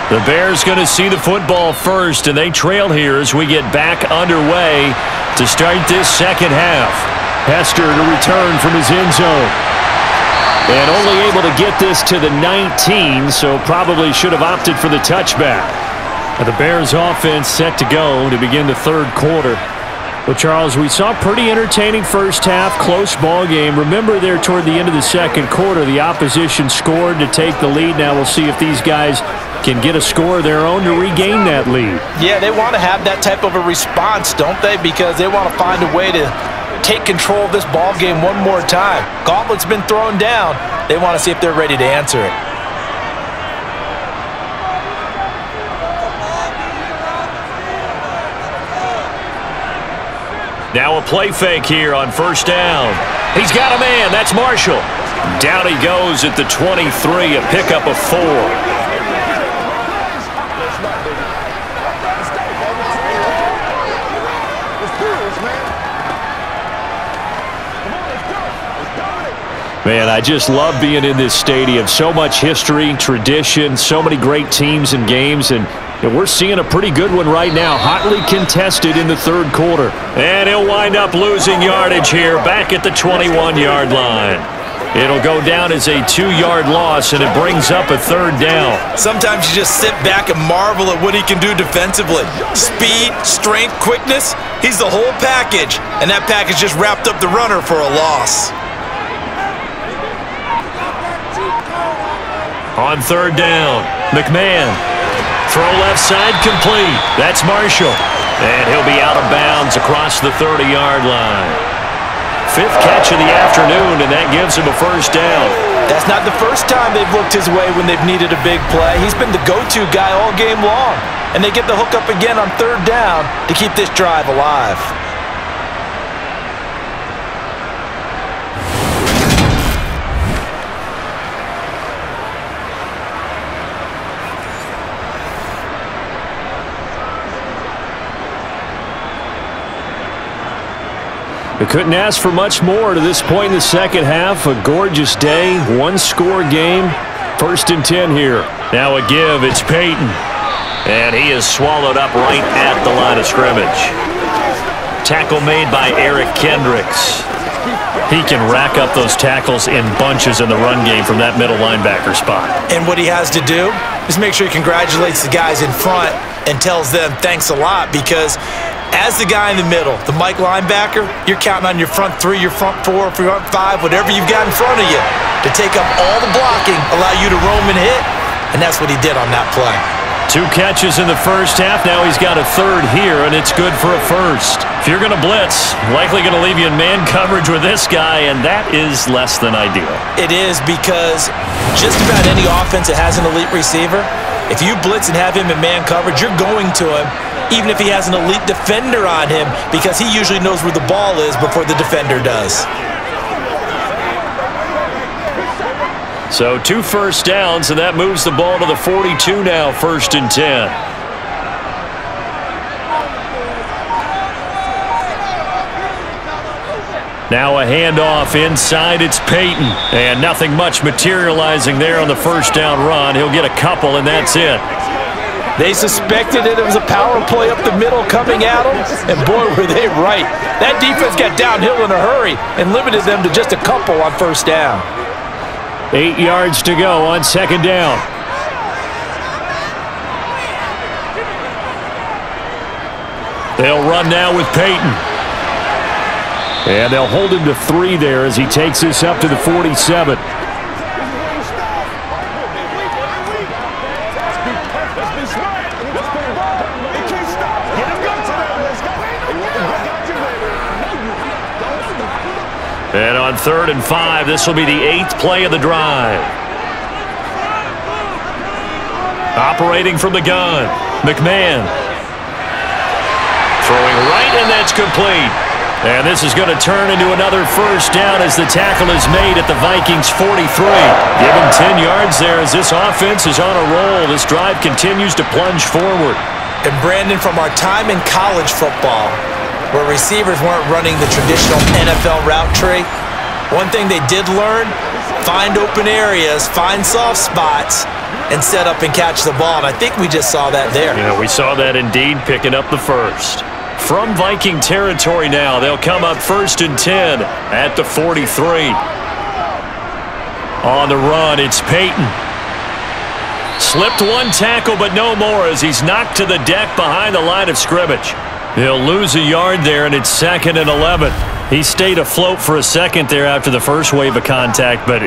The Bears going to see the football first, and they trail here as we get back underway to start this second half. Hester to return from his end zone. And only able to get this to the 19, so probably should have opted for the touchback. The Bears offense set to go to begin the third quarter. Well, Charles, we saw a pretty entertaining first half, close ball game. Remember there toward the end of the second quarter, the opposition scored to take the lead. Now we'll see if these guys can get a score of their own to regain that lead. Yeah, they want to have that type of a response, don't they? Because they want to find a way to take control of this ball game one more time. Gauntlet's been thrown down. They want to see if they're ready to answer it. Now a play fake here on first down. He's got a man. That's Marshall. Down he goes at the 23, a pickup of 4. Man, I just love being in this stadium. So much history, tradition, so many great teams and games, and we're seeing a pretty good one right now, hotly contested in the third quarter. And he'll wind up losing yardage here back at the 21-yard line. It'll go down as a 2-yard loss, and it brings up a third down. Sometimes you just sit back and marvel at what he can do defensively. Speed, strength, quickness, he's the whole package, and that package just wrapped up the runner for a loss. On third down, McMahon. Throw left side complete. That's Marshall. And he'll be out of bounds across the 30-yard line. 5th catch of the afternoon, and that gives him a first down. That's not the first time they've looked his way when they've needed a big play. He's been the go-to guy all game long. And they get the hook up again on third down to keep this drive alive. We couldn't ask for much more to this point in the second half. A gorgeous day, 1-score game. 1st and 10 here. Now a give, it's Peyton. And he is swallowed up right at the line of scrimmage. Tackle made by Eric Kendricks. He can rack up those tackles in bunches in the run game from that middle linebacker spot. And what he has to do is make sure he congratulates the guys in front and tells them thanks a lot, because as the guy in the middle, the Mike linebacker, you're counting on your front three, your front four, front five, whatever you've got in front of you to take up all the blocking, allow you to roam and hit, and that's what he did on that play. 2 catches in the first half. Now he's got a third here, and it's good for a first. If you're going to blitz, likely going to leave you in man coverage with this guy, and that is less than ideal. It is, because just about any offense that has an elite receiver, if you blitz and have him in man coverage, you're going to him, even if he has an elite defender on him, because he usually knows where the ball is before the defender does. So 2 first downs, and that moves the ball to the 42 now, 1st and 10. Now a handoff inside. It's Peyton. And nothing much materializing there on the first down run. He'll get a couple, and that's it. They suspected it was a power play up the middle coming at them, and boy, were they right. That defense got downhill in a hurry and limited them to just a couple on first down. 8 yards to go on 2nd down. They'll run now with Peyton. And they'll hold him to 3 there as he takes this up to the 47. And on 3rd and 5, this will be the 8th play of the drive. Operating from the gun, McMahon. Throwing right, and that's complete. And this is going to turn into another first down as the tackle is made at the Vikings 43. Give him 10 yards there as this offense is on a roll. This drive continues to plunge forward. And Brandon, from our time in college football, where receivers weren't running the traditional NFL route tree, one thing they did learn, find open areas, find soft spots, and set up and catch the ball. And I think we just saw that there. Yeah, we saw that indeed, picking up the first. From Viking territory now, they'll come up 1st and 10 at the 43. On the run, it's Peyton. Slipped 1 tackle, but no more as he's knocked to the deck behind the line of scrimmage. He'll lose a yard there, and it's 2nd and 11. He stayed afloat for a second there after the first wave of contact, but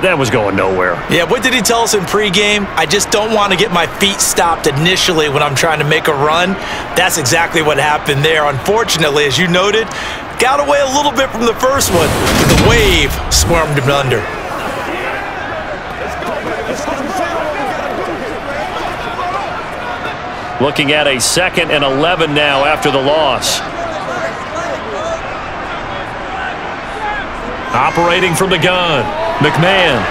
that was going nowhere. Yeah, what did he tell us in pregame? I just don't want to get my feet stopped initially when I'm trying to make a run. That's exactly what happened there. Unfortunately, as you noted, got away a little bit from the first one, but the wave swarmed him under. Looking at a 2nd and 11 now after the loss. Operating from the gun, McMahon.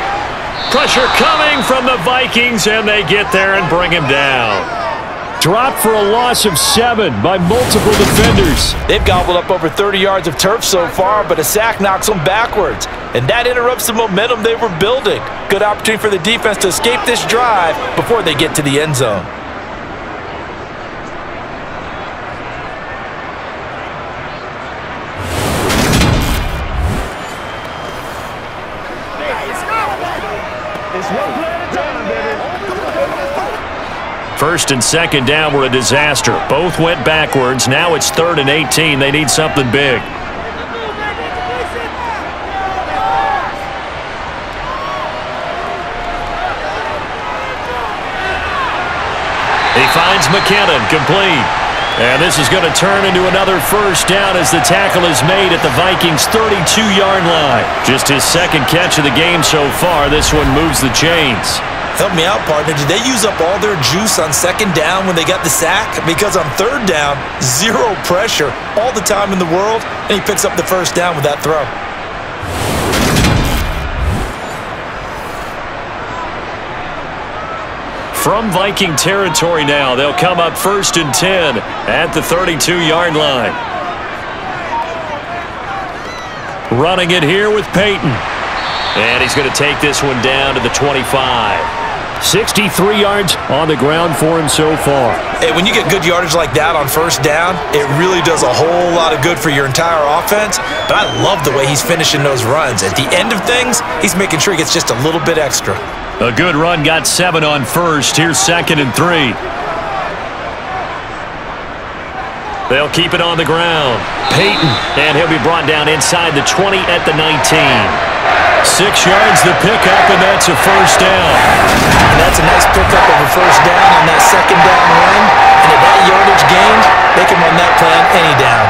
Pressure coming from the Vikings, and they get there and bring him down. Dropped for a loss of 7 by multiple defenders. They've gobbled up over 30 yards of turf so far, but a sack knocks them backwards, and that interrupts the momentum they were building. Good opportunity for the defense to escape this drive before they get to the end zone. First and 2nd down were a disaster. Both went backwards. Now it's 3rd and 18. They need something big. He finds McKinnon, complete. And this is going to turn into another first down as the tackle is made at the Vikings' 32-yard line. Just his 2nd catch of the game so far. This one moves the chains. Help me out, partner. Did they use up all their juice on 2nd down when they got the sack? Because on 3rd down, 0 pressure all the time in the world, and he picks up the first down with that throw. From Viking territory now, they'll come up 1st and 10 at the 32-yard line. Running it here with Peyton. And he's going to take this one down to the 25. 63 yards on the ground for him so far. Hey, when you get good yardage like that on first down, it really does a whole lot of good for your entire offense. But I love the way he's finishing those runs. At the end of things, he's making sure he gets just a little bit extra. A good run, got 7 on first. Here's 2nd and 3. They'll keep it on the ground. Peyton, and he'll be brought down inside the 20 at the 19. 6 yards the pickup, and that's a first down. And that's a nice pickup of a first down on that 2nd down run. And at that yardage gained, they can run that play on any down.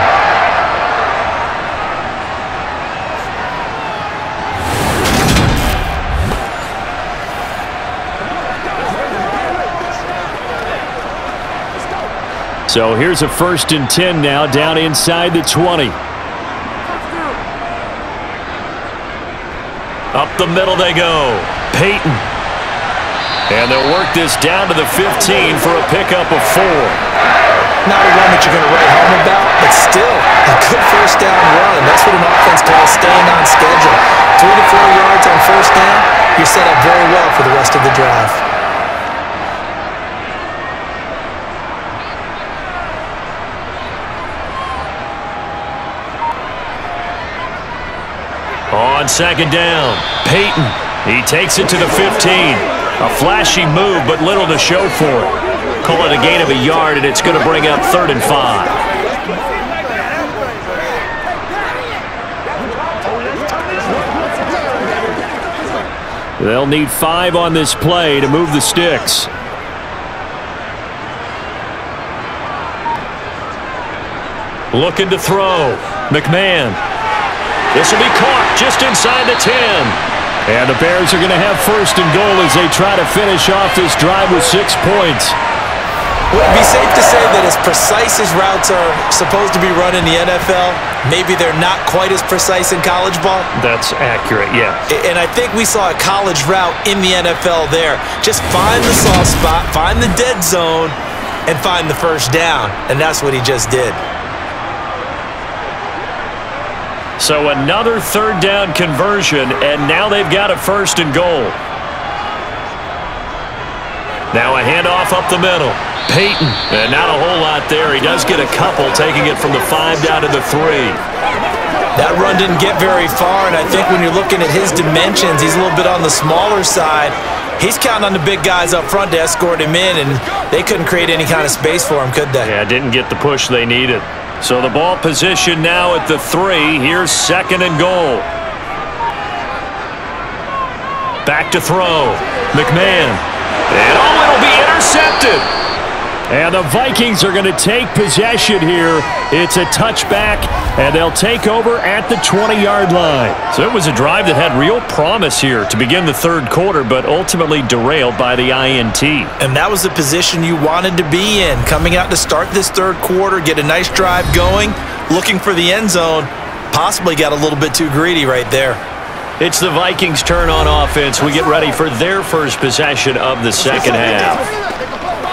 So here's a 1st and 10 now, down inside the 20. Up the middle they go. Peyton. And they'll work this down to the 15 for a pickup of 4. Not a run that you're going to write home about, but still a good first down run. That's what an offense calls staying on schedule. 3 to 4 yards on first down, you're set up very well for the rest of the drive. On 2nd down, Peyton. He takes it to the 15. A flashy move, but little to show for it. Call it a gain of a yard, and it's going to bring up 3rd and 5. They'll need 5 on this play to move the sticks. Looking to throw. McMahon. This will be caught just inside the 10. And the Bears are going to have 1st and goal as they try to finish off this drive with 6 points. Would it be safe to say that as precise as routes are supposed to be run in the NFL, maybe they're not quite as precise in college ball? That's accurate, yeah. And I think we saw a college route in the NFL there. Just find the soft spot, find the dead zone, and find the first down. And that's what he just did. So another 3rd down conversion, and now they've got a 1st and goal. Now a handoff up the middle. Peyton, and not a whole lot there. He does get a couple, taking it from the 5 down to the 3. That run didn't get very far, and I think when you're looking at his dimensions, he's a little bit on the smaller side. He's counting on the big guys up front to escort him in, and they couldn't create any kind of space for him, could they? Yeah, didn't get the push they needed. So the ball position now at the 3. Here's 2nd and goal. Back to throw. McMahon. And it'll be intercepted. And the Vikings are going to take possession here. It's a touchback, and they'll take over at the 20-yard line. So it was a drive that had real promise here to begin the 3rd quarter, but ultimately derailed by the INT. And that was the position you wanted to be in. Coming out to start this 3rd quarter, get a nice drive going, looking for the end zone. Possibly got a little bit too greedy right there. It's the Vikings' turn on offense. We get ready for their first possession of the 2nd half.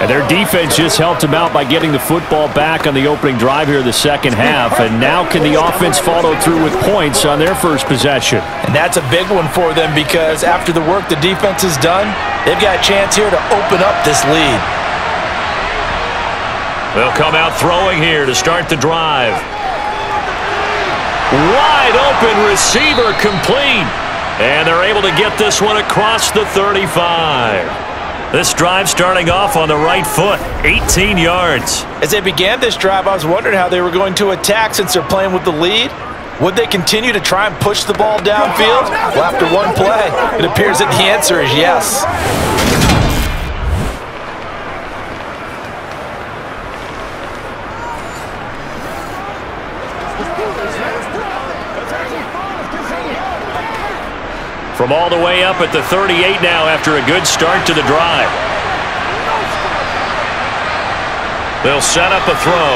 And their defense just helped them out by getting the football back on the opening drive here in the 2nd half. And now can the offense follow through with points on their first possession? And that's a big one for them because after the work the defense has done, they've got a chance here to open up this lead. They'll come out throwing here to start the drive. Wide open receiver complete. And they're able to get this one across the 35. This drive starting off on the right foot, 18 yards. As they began this drive, I was wondering how they were going to attack since they're playing with the lead. Would they continue to try and push the ball downfield? Well, after one play, it appears that the answer is yes. From all the way up at the 38 now after a good start to the drive. They'll set up a throw.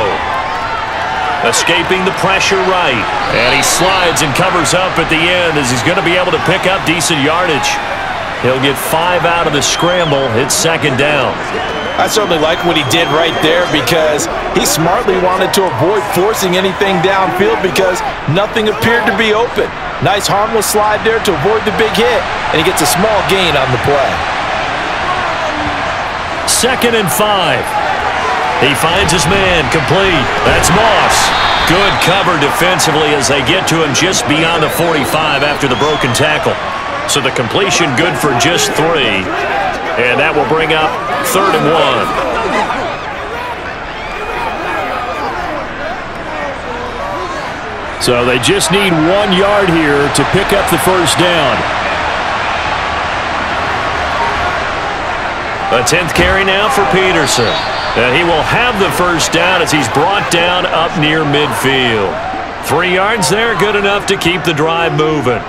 Escaping the pressure right. And he slides and covers up at the end as he's going to be able to pick up decent yardage. He'll get 5 out of the scramble. It's 2nd down. I certainly like what he did right there because he smartly wanted to avoid forcing anything downfield because nothing appeared to be open. Nice harmless slide there to avoid the big hit, and he gets a small gain on the play. 2nd and 5. He finds his man, complete. That's Moss. Good cover defensively as they get to him just beyond the 45 after the broken tackle. So the completion good for just 3. And that will bring up 3rd and 1. So they just need 1 yard here to pick up the first down. A 10th carry now for Peterson. And he will have the first down as he's brought down up near midfield. 3 yards there, good enough to keep the drive moving.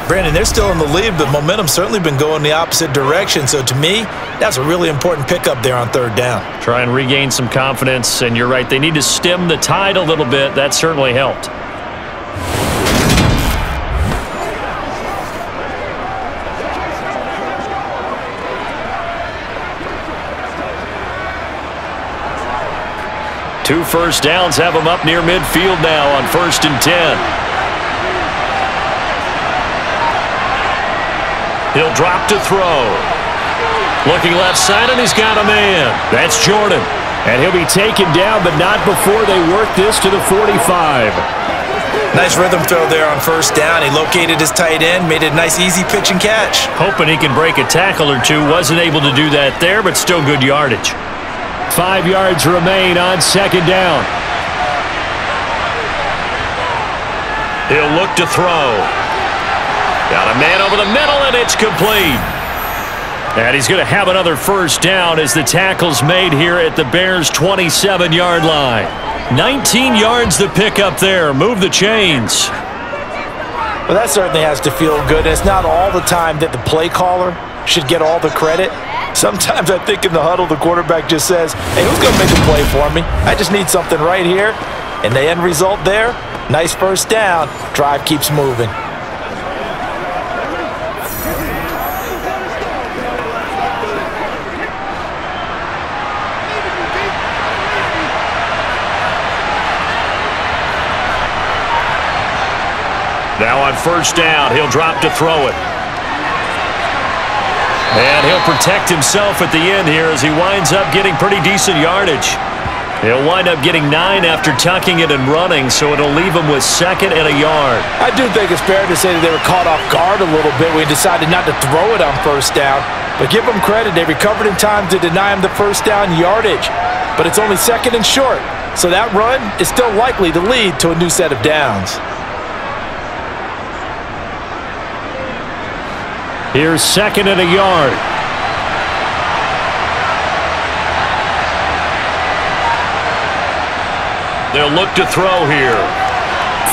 Brandon, they're still in the lead, but momentum's certainly been going the opposite direction. So to me, that's a really important pickup there on 3rd down. Try and regain some confidence, and you're right, they need to stem the tide a little bit. That certainly helped. Two first downs have him up near midfield now on 1st and 10. He'll drop to throw. Looking left side, and he's got a man. That's Jordan. And he'll be taken down, but not before they work this to the 45. Nice rhythm throw there on 1st down. He located his tight end, made it a nice easy pitch and catch. Hoping he can break a tackle or two. Wasn't able to do that there, but still good yardage. 5 yards remain on 2nd down. He'll look to throw. Got a man over the middle, and it's complete. And he's going to have another first down as the tackle's made here at the Bears' 27-yard line. 19 yards to pick up there. Move the chains. Well, that certainly has to feel good. It's not all the time that the play caller should get all the credit. Sometimes I think in the huddle, the quarterback just says, hey, who's going to make a play for me? I just need something right here. And the end result there, nice first down. Drive keeps moving. Now on 1st down, he'll drop to throw it. And he'll protect himself at the end here as he winds up getting pretty decent yardage. He'll wind up getting 9 after tucking it and running, so it'll leave him with 2nd and a yard. I do think it's fair to say that they were caught off guard a little bit when he decided not to throw it on 1st down. But give them credit, they recovered in time to deny him the 1st down yardage. But it's only 2nd and short, so that run is still likely to lead to a new set of downs. Here's 2nd and a yard. They'll look to throw here.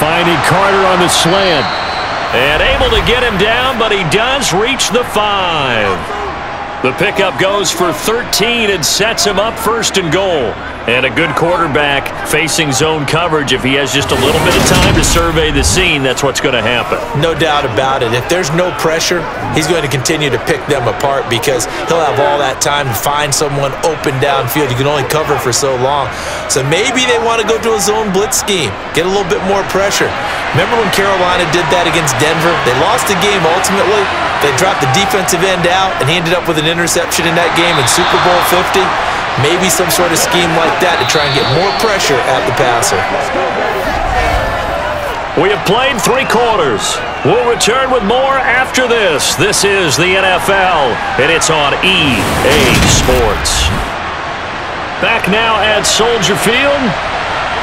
Finding Carter on the slant. And able to get him down, but he does reach the 5. The pickup goes for 13 and sets him up 1st and goal. And a good quarterback facing zone coverage. If he has just a little bit of time to survey the scene, that's what's going to happen. No doubt about it. If there's no pressure, he's going to continue to pick them apart because he'll have all that time to find someone open downfield. You can only cover for so long. So maybe they want to go to a zone blitz scheme, get a little bit more pressure. Remember when Carolina did that against Denver? They lost the game ultimately. They dropped the defensive end out, and he ended up with an interception in that game in Super Bowl 50. Maybe some sort of scheme like that to try and get more pressure at the passer. We have played 3 quarters. We'll return with more after this. This is the NFL, and it's on EA Sports. Back now at Soldier Field.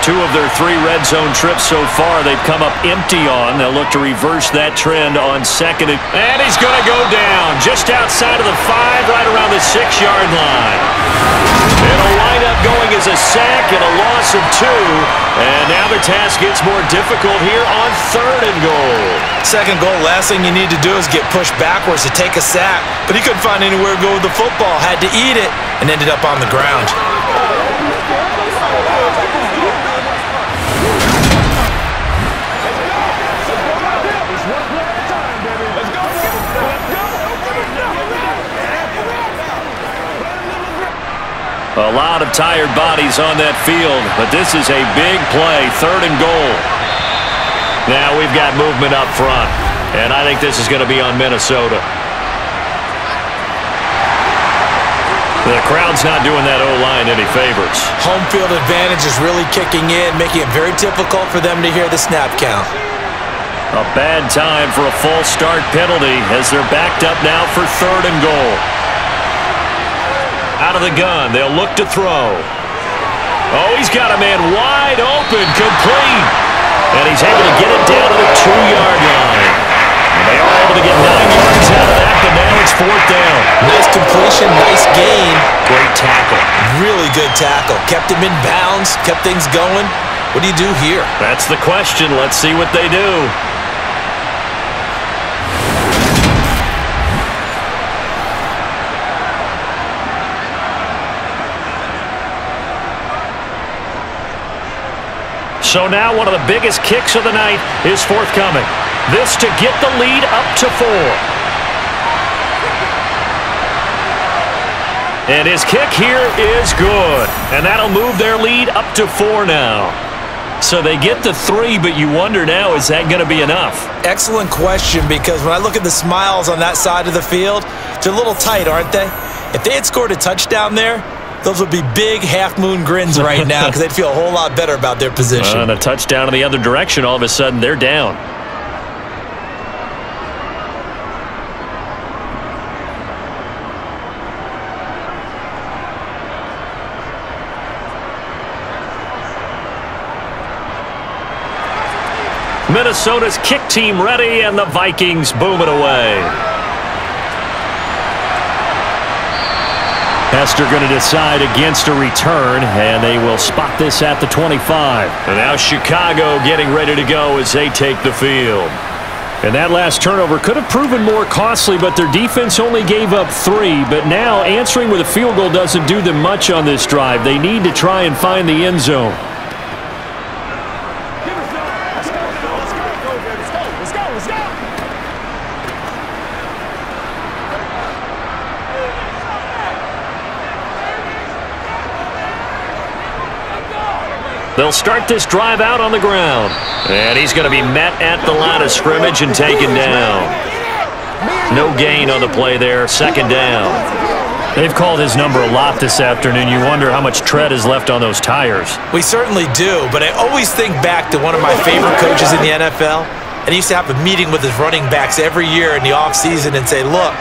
2 of their 3 red zone trips so far they've come up empty on. They'll look to reverse that trend on 2nd. And he's going to go down just outside of the 5, right around the 6-yard line. It'll wind up going as a sack and a loss of 2. And now the task gets more difficult here on 3rd and goal. 2nd goal, last thing you need to do is get pushed backwards to take a sack. But he couldn't find anywhere to go with the football, had to eat it, and ended up on the ground. A lot of tired bodies on that field, but this is a big play, 3rd and goal. Now we've got movement up front, and I think this is going to be on Minnesota. The crowd's not doing that O-line any favors. Home field advantage is really kicking in, making it very difficult for them to hear the snap count. A bad time for a false start penalty as they're backed up now for 3rd and goal. Out of the gun, they'll look to throw. Oh, he's got a man wide open, complete. And he's able to get it down to the 2-yard line. And they are able to get 9 yards out of that, but now it's 4th down. Nice completion, nice gain. Great tackle. Really good tackle. Kept him in bounds, kept things going. What do you do here? That's the question. Let's see what they do. So now one of the biggest kicks of the night is forthcoming. This to get the lead up to 4. And his kick here is good. And that'll move their lead up to 4 now. So they get to 3, but you wonder now, is that going to be enough? Excellent question, because when I look at the smiles on that side of the field, they're a little tight, aren't they? If they had scored a touchdown there, those would be big half-moon grins right now because they'd feel a whole lot better about their position. And a touchdown in the other direction, all of a sudden they're down. Minnesota's kick team ready, and the Vikings boom it away. Hester going to decide against a return, and they will spot this at the 25. And now Chicago getting ready to go as they take the field. And that last turnover could have proven more costly, but their defense only gave up 3. But now answering with a field goal doesn't do them much on this drive. They need to try and find the end zone. They'll start this drive out on the ground. And he's going to be met at the line of scrimmage and taken down. No gain on the play there, 2nd down. They've called his number a lot this afternoon. You wonder how much tread is left on those tires. We certainly do, but I always think back to one of my favorite coaches in the NFL. And he used to have a meeting with his running backs every year in the offseason and say, look,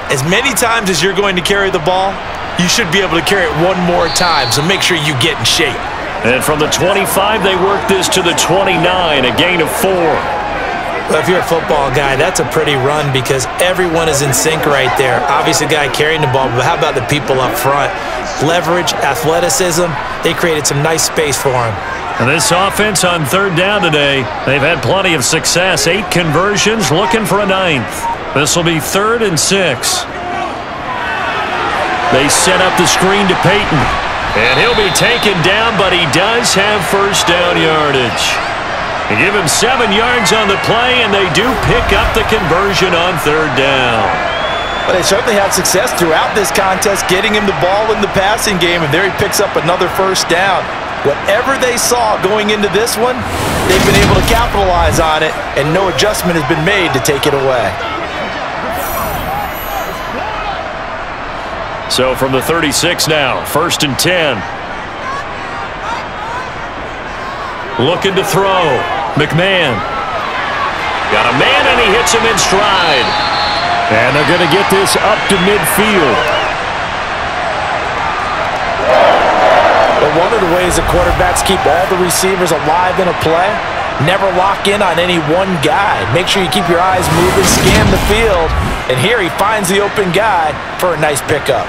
as many times as you're going to carry the ball, you should be able to carry it one more time, so make sure you get in shape. And from the 25, they work this to the 29, a gain of 4. Well, if you're a football guy, that's a pretty run because everyone is in sync right there. Obviously, the guy carrying the ball, but how about the people up front? Leverage, athleticism, they created some nice space for him. And this offense on 3rd down today, they've had plenty of success. 8 conversions, looking for a 9th. This will be 3rd and 6. They set up the screen to Peyton. And he'll be taken down, but he does have 1st down yardage. They give him 7 yards on the play, and they do pick up the conversion on 3rd down. But they certainly had success throughout this contest, getting him the ball in the passing game, and there he picks up another 1st down. Whatever they saw going into this one, they've been able to capitalize on it, and no adjustment has been made to take it away. So from the 36 now, 1st and 10. Looking to throw. McMahon. Got a man, and he hits him in stride. And they're going to get this up to midfield. But one of the ways that quarterbacks keep all the receivers alive in a play, never lock in on any one guy. Make sure you keep your eyes moving, scan the field, and here he finds the open guy for a nice pickup.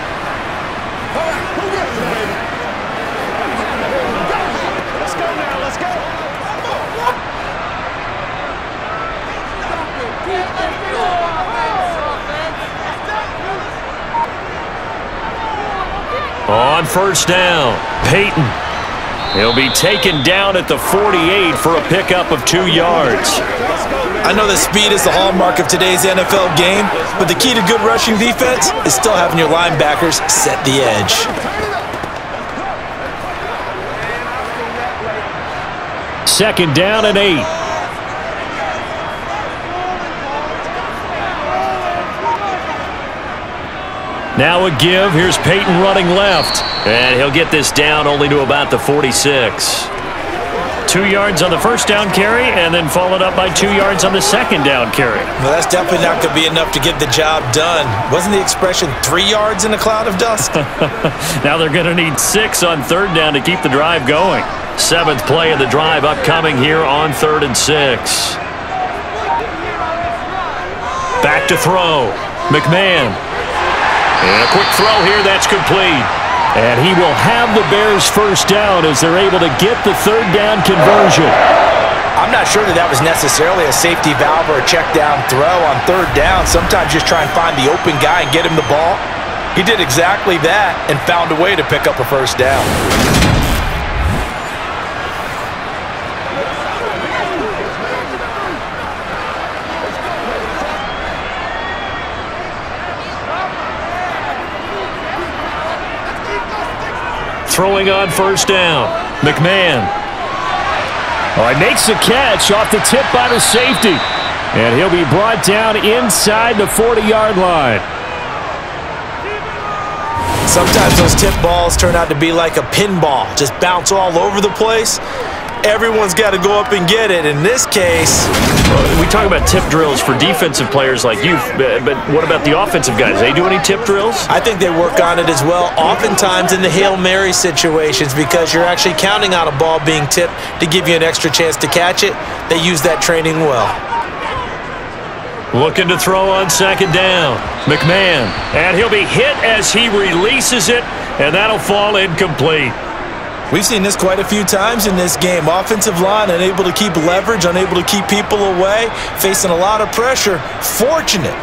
On 1st down, Peyton. He'll be taken down at the 48 for a pickup of 2 yards. I know that speed is the hallmark of today's NFL game, but the key to good rushing defense is still having your linebackers set the edge. Second down and 8. Now a give. Here's Peyton running left. And he'll get this down only to about the 46. 2 yards on the first down carry, and then followed up by 2 yards on the second down carry. Well, that's definitely not going to be enough to get the job done. Wasn't the expression 3 yards in a cloud of dust? Now they're going to need 6 on third down to keep the drive going. 7th play of the drive upcoming here on 3rd and 6. Back to throw. McMahon. And a quick throw here, that's complete. And he will have the Bears first down as they're able to get the third down conversion. I'm not sure that was necessarily a safety valve or a check down throw on third down. Sometimes just try and find the open guy and get him the ball. He did exactly that and found a way to pick up a first down. Throwing on first down. McMahon. Oh, he makes the catch off the tip by the safety. And he'll be brought down inside the 40-yard line. Sometimes those tip balls turn out to be like a pinball. Just bounce all over the place. Everyone's got to go up and get it. In this case, we talk about tip drills for defensive players like you, but what about the offensive guys? They do any tip drills? I think they work on it as well, oftentimes in the Hail Mary situations, because you're actually counting on a ball being tipped to give you an extra chance to catch it. They use that training well. Looking to throw on second down. McMahon. And he'll be hit as he releases it, and that'll fall incomplete. We've seen this quite a few times in this game. Offensive line unable to keep leverage, unable to keep people away, facing a lot of pressure. Fortunate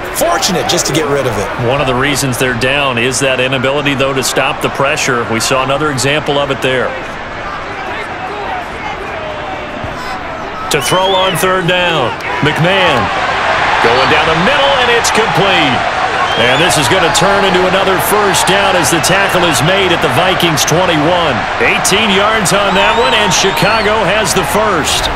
just to get rid of it. One of the reasons they're down is that inability, though, to stop the pressure. We saw another example of it there. To throw on third down. McMahon going down the middle, and it's complete. And this is going to turn into another first down as the tackle is made at the Vikings 21. 18 yards on that one, and Chicago has the first.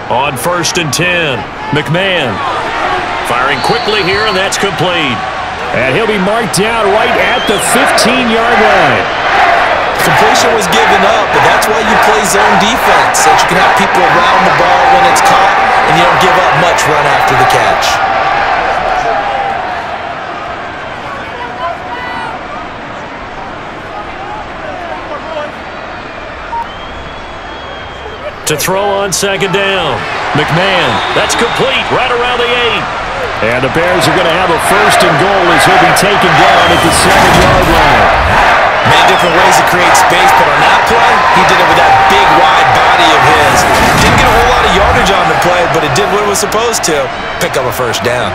On 1st and 10, McMahon firing quickly here, and that's complete. And he'll be marked down right at the 15-yard line. Completion was given up, but that's why you play zone defense, so that you can have people around the ball when it's caught, and you don't give up much run after the catch. To throw on second down. McMahon, that's complete, right around the 8. And the Bears are going to have a 1st and goal as he'll be taken down at the 7-yard line. Many different ways to create space, but on that play, he did it with that big, wide body of his. Didn't get a whole lot of yardage on the play, but it did what it was supposed to, pick up a first down.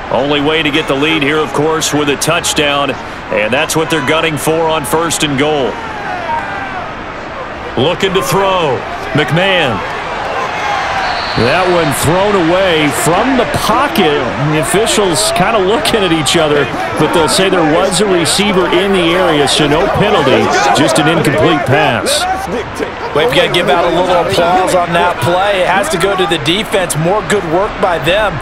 Only way to get the lead here, of course, with a touchdown, and that's what they're gunning for on 1st and goal. Looking to throw. McMahon. That one thrown away from the pocket. The officials kind of looking at each other, but they'll say there was a receiver in the area, so no penalty, just an incomplete pass. Well, if you got to give out a little applause on that play, it has to go to the defense. More good work by them.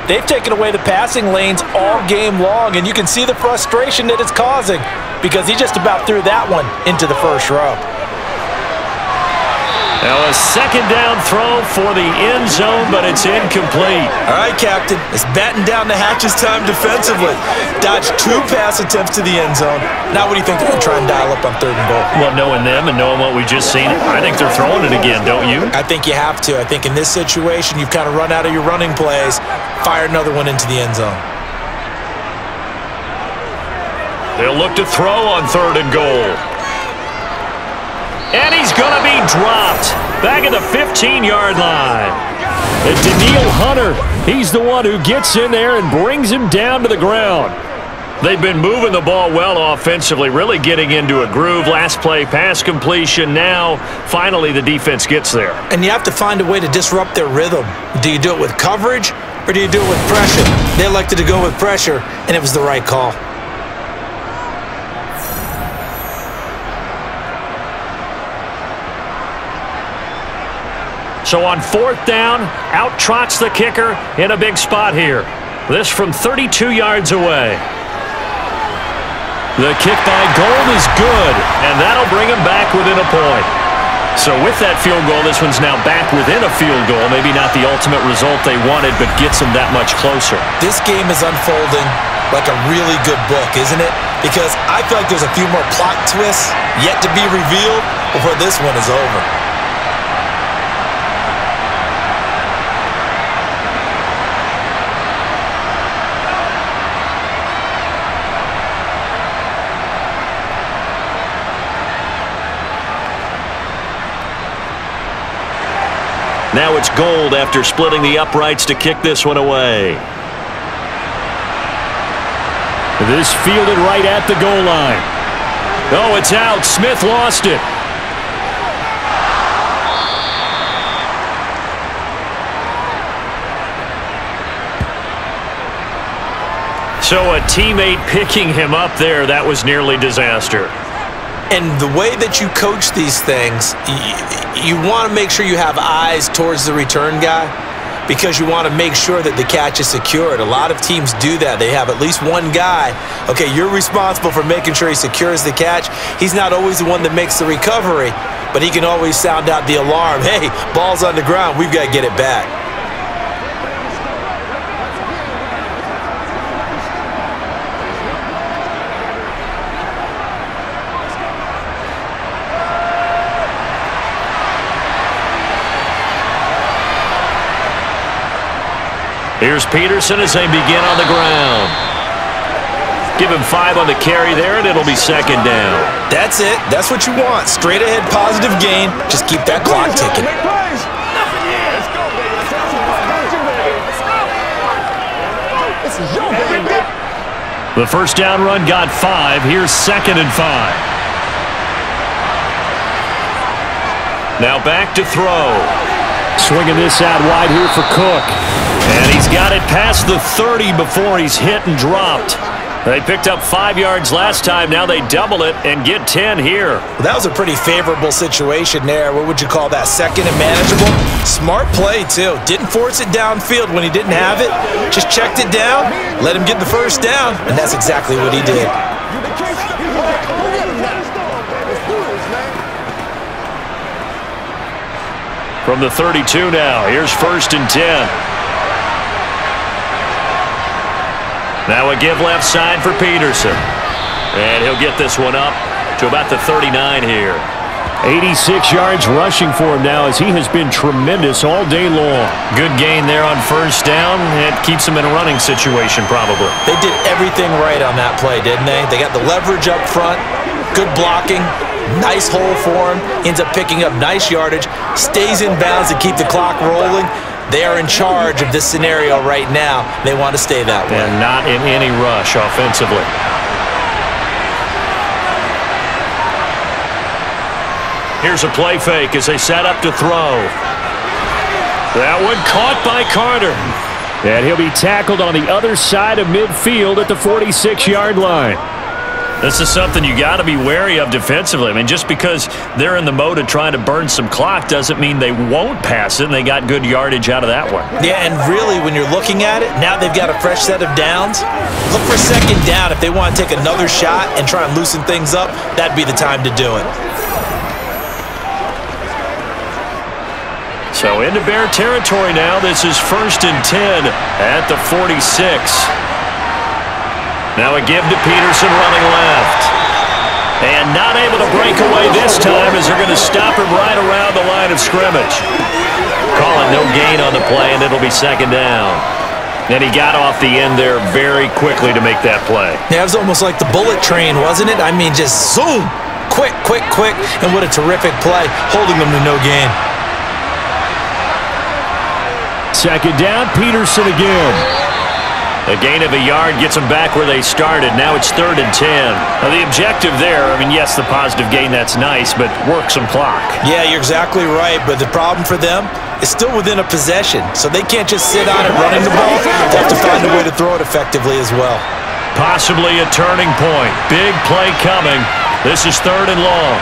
They've taken away the passing lanes all game long, and you can see the frustration that it's causing because he just about threw that one into the first row. Now a second down throw for the end zone, but it's incomplete. All right, Captain. It's batten down the hatches time defensively. Dodged 2 pass attempts to the end zone. Now what do you think they're going to try and dial up on 3rd and goal? Well, knowing them and knowing what we just seen, I think they're throwing it again, don't you? I think you have to. I think in this situation, you've kind of run out of your running plays. Fire another one into the end zone. They'll look to throw on 3rd and goal. And he's going to be dropped back at the 15-yard line. And Daniil Hunter He's the one who gets in there and brings him down to the ground. They've been moving the ball well offensively, really getting into a groove. Last play, pass completion. Now, finally, the defense gets there. And you have to find a way to disrupt their rhythm. Do you do it with coverage, or do you do it with pressure? They elected to go with pressure, and it was the right call. So on 4th down, out trots the kicker in a big spot here. This from 32 yards away. The kick by Gold is good, and that'll bring him back within a point. So with that field goal, this one's now back within a field goal. Maybe not the ultimate result they wanted, but gets them that much closer. This game is unfolding like a really good book, isn't it? Because I feel like there's a few more plot twists yet to be revealed before this one is over. Now it's Gold after splitting the uprights to kick this one away. This fielded right at the goal line. Oh, it's out. Smith lost it. So a teammate picking him up there, that was nearly disaster. And the way that you coach these things, you want to make sure you have eyes towards the return guy because you want to make sure that the catch is secured. A lot of teams do that. They have at least one guy. Okay, you're responsible for making sure he secures the catch. He's not always the one that makes the recovery, but he can always sound out the alarm. Hey, ball's on the ground. We've got to get it back. Here's Peterson as they begin on the ground. Give him 5 on the carry there, and it'll be 2nd down. That's it. That's what you want. Straight ahead, positive gain. Just keep that clock ticking. The first down run got 5. Here's 2nd and 5. Now back to throw. Swinging this out wide here for Cook. And he's got it past the 30 before he's hit and dropped. They picked up 5 yards last time. Now they double it and get 10 here. Well, that was a pretty favorable situation there. What would you call that? 2nd and manageable? Smart play, too. Didn't force it downfield when he didn't have it. Just checked it down, let him get the first down, and that's exactly what he did. From the 32 now, here's 1st and 10. Now a give left side for Peterson. And he'll get this one up to about the 39 here. 86 yards rushing for him now as he has been tremendous all day long. Good gain there on 1st down. It keeps him in a running situation probably. They did everything right on that play, didn't they? They got the leverage up front, good blocking, nice hole for him, ends up picking up nice yardage, stays in bounds to keep the clock rolling. They are in charge of this scenario right now. They want to stay that way. And not in any rush offensively. Here's a play fake as they set up to throw. That one caught by Carter. And he'll be tackled on the other side of midfield at the 46-yard line. This is something you got to be wary of defensively. I mean, just because they're in the mode of trying to burn some clock doesn't mean they won't pass it, and they got good yardage out of that one. Yeah, and really, when you're looking at it, now they've got a fresh set of downs. Look for 2nd down. If they want to take another shot and try and loosen things up, that'd be the time to do it. So into Bear territory now. This is 1st and 10 at the 46. Now a give to Peterson running left. And not able to break away this time as they're going to stop him right around the line of scrimmage. Calling no gain on the play, and it'll be 2nd down. And he got off the end there very quickly to make that play. Yeah, it was almost like the bullet train, wasn't it? I mean, just zoom. Quick, quick, quick. And what a terrific play, holding them to no gain. Second down, Peterson again. A gain of a yard gets them back where they started. Now it's 3rd and 10. Now the objective there, I mean, yes, the positive gain, that's nice, but work some clock. Yeah, you're exactly right, but the problem for them is still within a possession, so they can't just sit on it running the ball. They have to find a way to throw it effectively as well. Possibly a turning point. Big play coming. This is 3rd and long.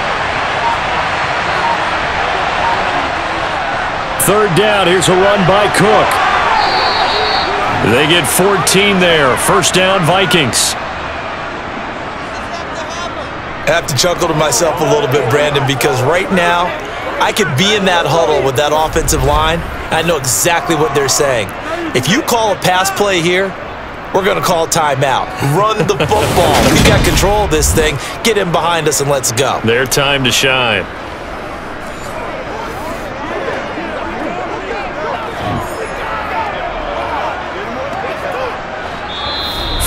3rd down, here's a run by Cook. They get 14 there. 1st down, Vikings. I have to chuckle to myself a little bit, Brandon, because right now I could be in that huddle with that offensive line. I know exactly what they're saying. If you call a pass play here, we're going to call timeout. Run the football. We got control of this thing. Get in behind us and let's go. Their time to shine.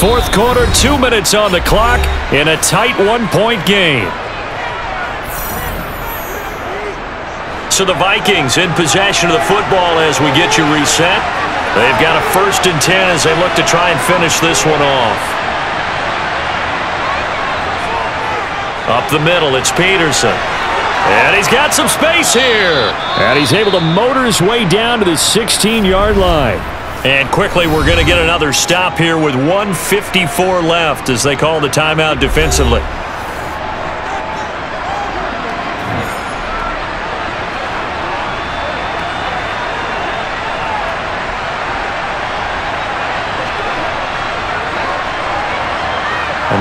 Fourth quarter, 2 minutes on the clock in a tight 1-point game. So the Vikings in possession of the football as we get you reset. They've got a 1st and 10 as they look to try and finish this one off. Up the middle, it's Peterson. And he's got some space here. And he's able to motor his way down to the 16-yard line. And quickly, we're going to get another stop here with 1:54 left as they call the timeout defensively.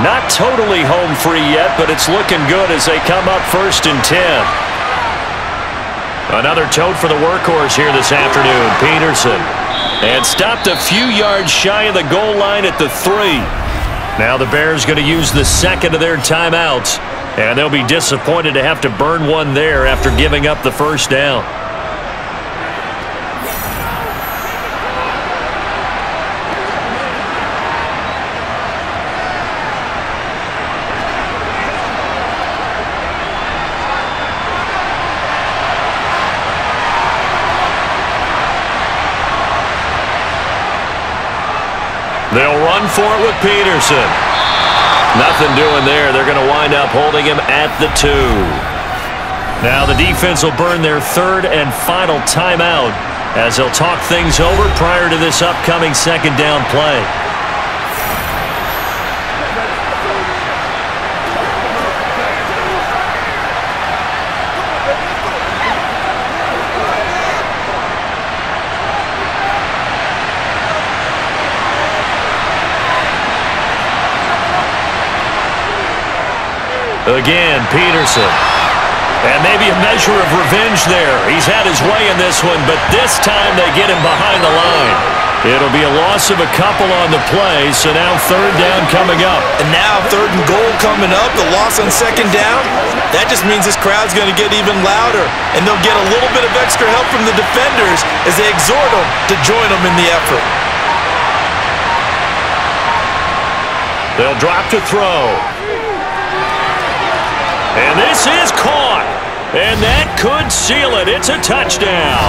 Not totally home free yet, but it's looking good as they come up 1st and 10. Another tote for the workhorse here this afternoon, Peterson. And stopped a few yards shy of the goal line at the 3. Now the Bears going to use the 2nd of their timeouts, and they'll be disappointed to have to burn one there after giving up the 1st down. They'll run for it with Peterson. Nothing doing there. They're going to wind up holding him at the 2. Now the defense will burn their 3rd and final timeout as they'll talk things over prior to this upcoming 2nd down play. Again, Peterson. And maybe a measure of revenge there. He's had his way in this one, but this time they get him behind the line. It'll be a loss of a couple on the play, so now 3rd down coming up. And now 3rd and goal coming up, the loss on 2nd down. That just means this crowd's going to get even louder, and they'll get a little bit of extra help from the defenders as they exhort them to join them in the effort. They'll drop to throw. And this is caught. And that could seal it. It's a touchdown.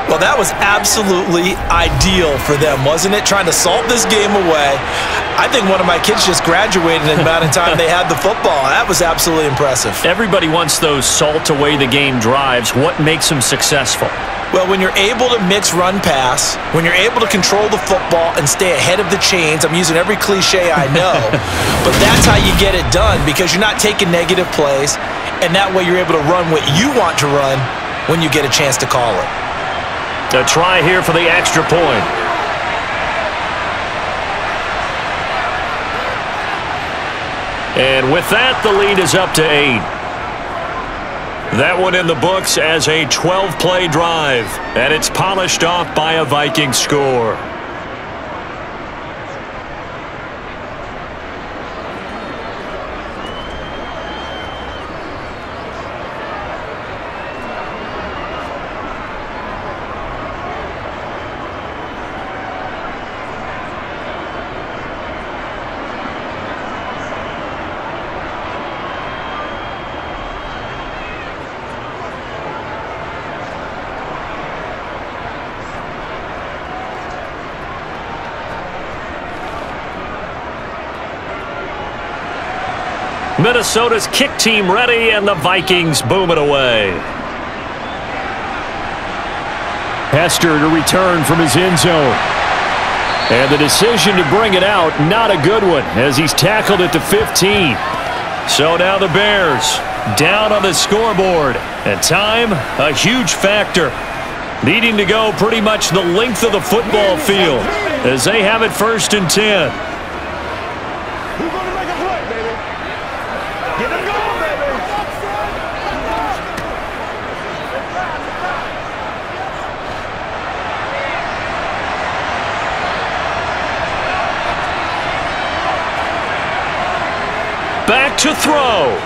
Well, that was absolutely ideal for them, wasn't it? Trying to salt this game away. I think one of my kids just graduated in the amount of time they had the football. That was absolutely impressive. Everybody wants those salt away the game drives. What makes them successful? Well, when you're able to mix run-pass, when you're able to control the football and stay ahead of the chains, I'm using every cliche I know, but that's how you get it done because you're not taking negative plays, and that way you're able to run what you want to run when you get a chance to call it. A try here for the extra point. And with that, the lead is up to 8. That one in the books as a 12-play drive, and it's polished off by a Viking score. Minnesota's kick team ready, and the Vikings boom it away. Hester to return from his end zone. And the decision to bring it out, not a good one, as he's tackled at the 15. So now the Bears down on the scoreboard. And time, a huge factor. Needing to go pretty much the length of the football field as they have it 1st and 10. Who's going to make a play, baby? Get them going, baby. Back to throw.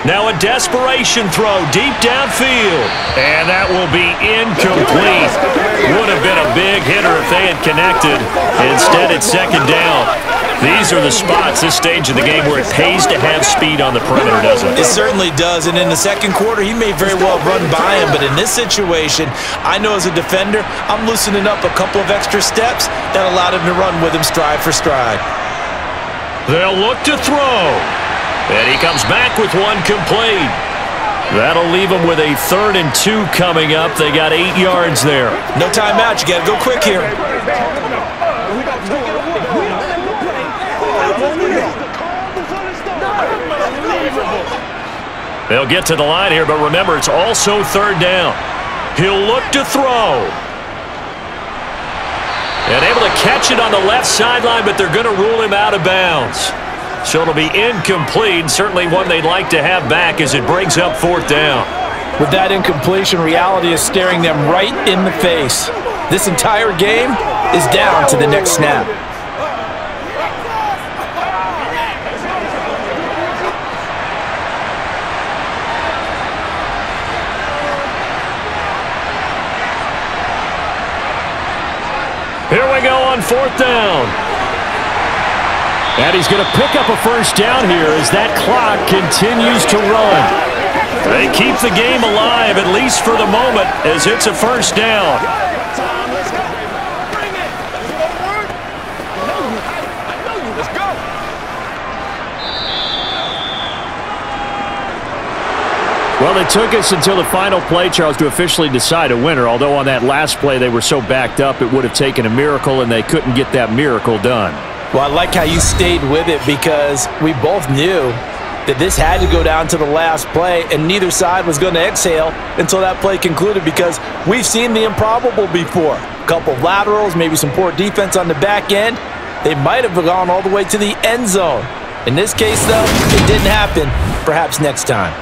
Now a desperation throw deep downfield. And that will be incomplete. Would have been a big hitter if they had connected. Instead, it's 2nd down. These are the spots, this stage of the game, where it pays to have speed on the perimeter, doesn't it? It certainly does, and in the 2nd quarter, he may very well run by him, but in this situation, I know as a defender, I'm loosening up a couple of extra steps that allowed him to run with him stride for stride. They'll look to throw. And he comes back with one complete. That'll leave him with a 3rd and 2 coming up. They got 8 yards there. No timeout. You got to go quick here. They'll get to the line here, but remember, it's also 3rd down. He'll look to throw. And able to catch it on the left sideline, but they're going to rule him out of bounds. So it'll be incomplete, certainly one they'd like to have back as it brings up 4th down. With that incompletion, reality is staring them right in the face. This entire game is down to the next snap. Here we go on 4th down. And he's going to pick up a 1st down here as that clock continues to run. They keep the game alive, at least for the moment, as it's a 1st down. Let's go. Well, it took us until the final play, Charles, to officially decide a winner, although on that last play they were so backed up it would have taken a miracle, and they couldn't get that miracle done. Well, I like how you stayed with it because we both knew that this had to go down to the last play, and neither side was going to exhale until that play concluded because we've seen the improbable before. A couple of laterals, maybe some poor defense on the back end. They might have gone all the way to the end zone. In this case, though, it didn't happen. Perhaps next time.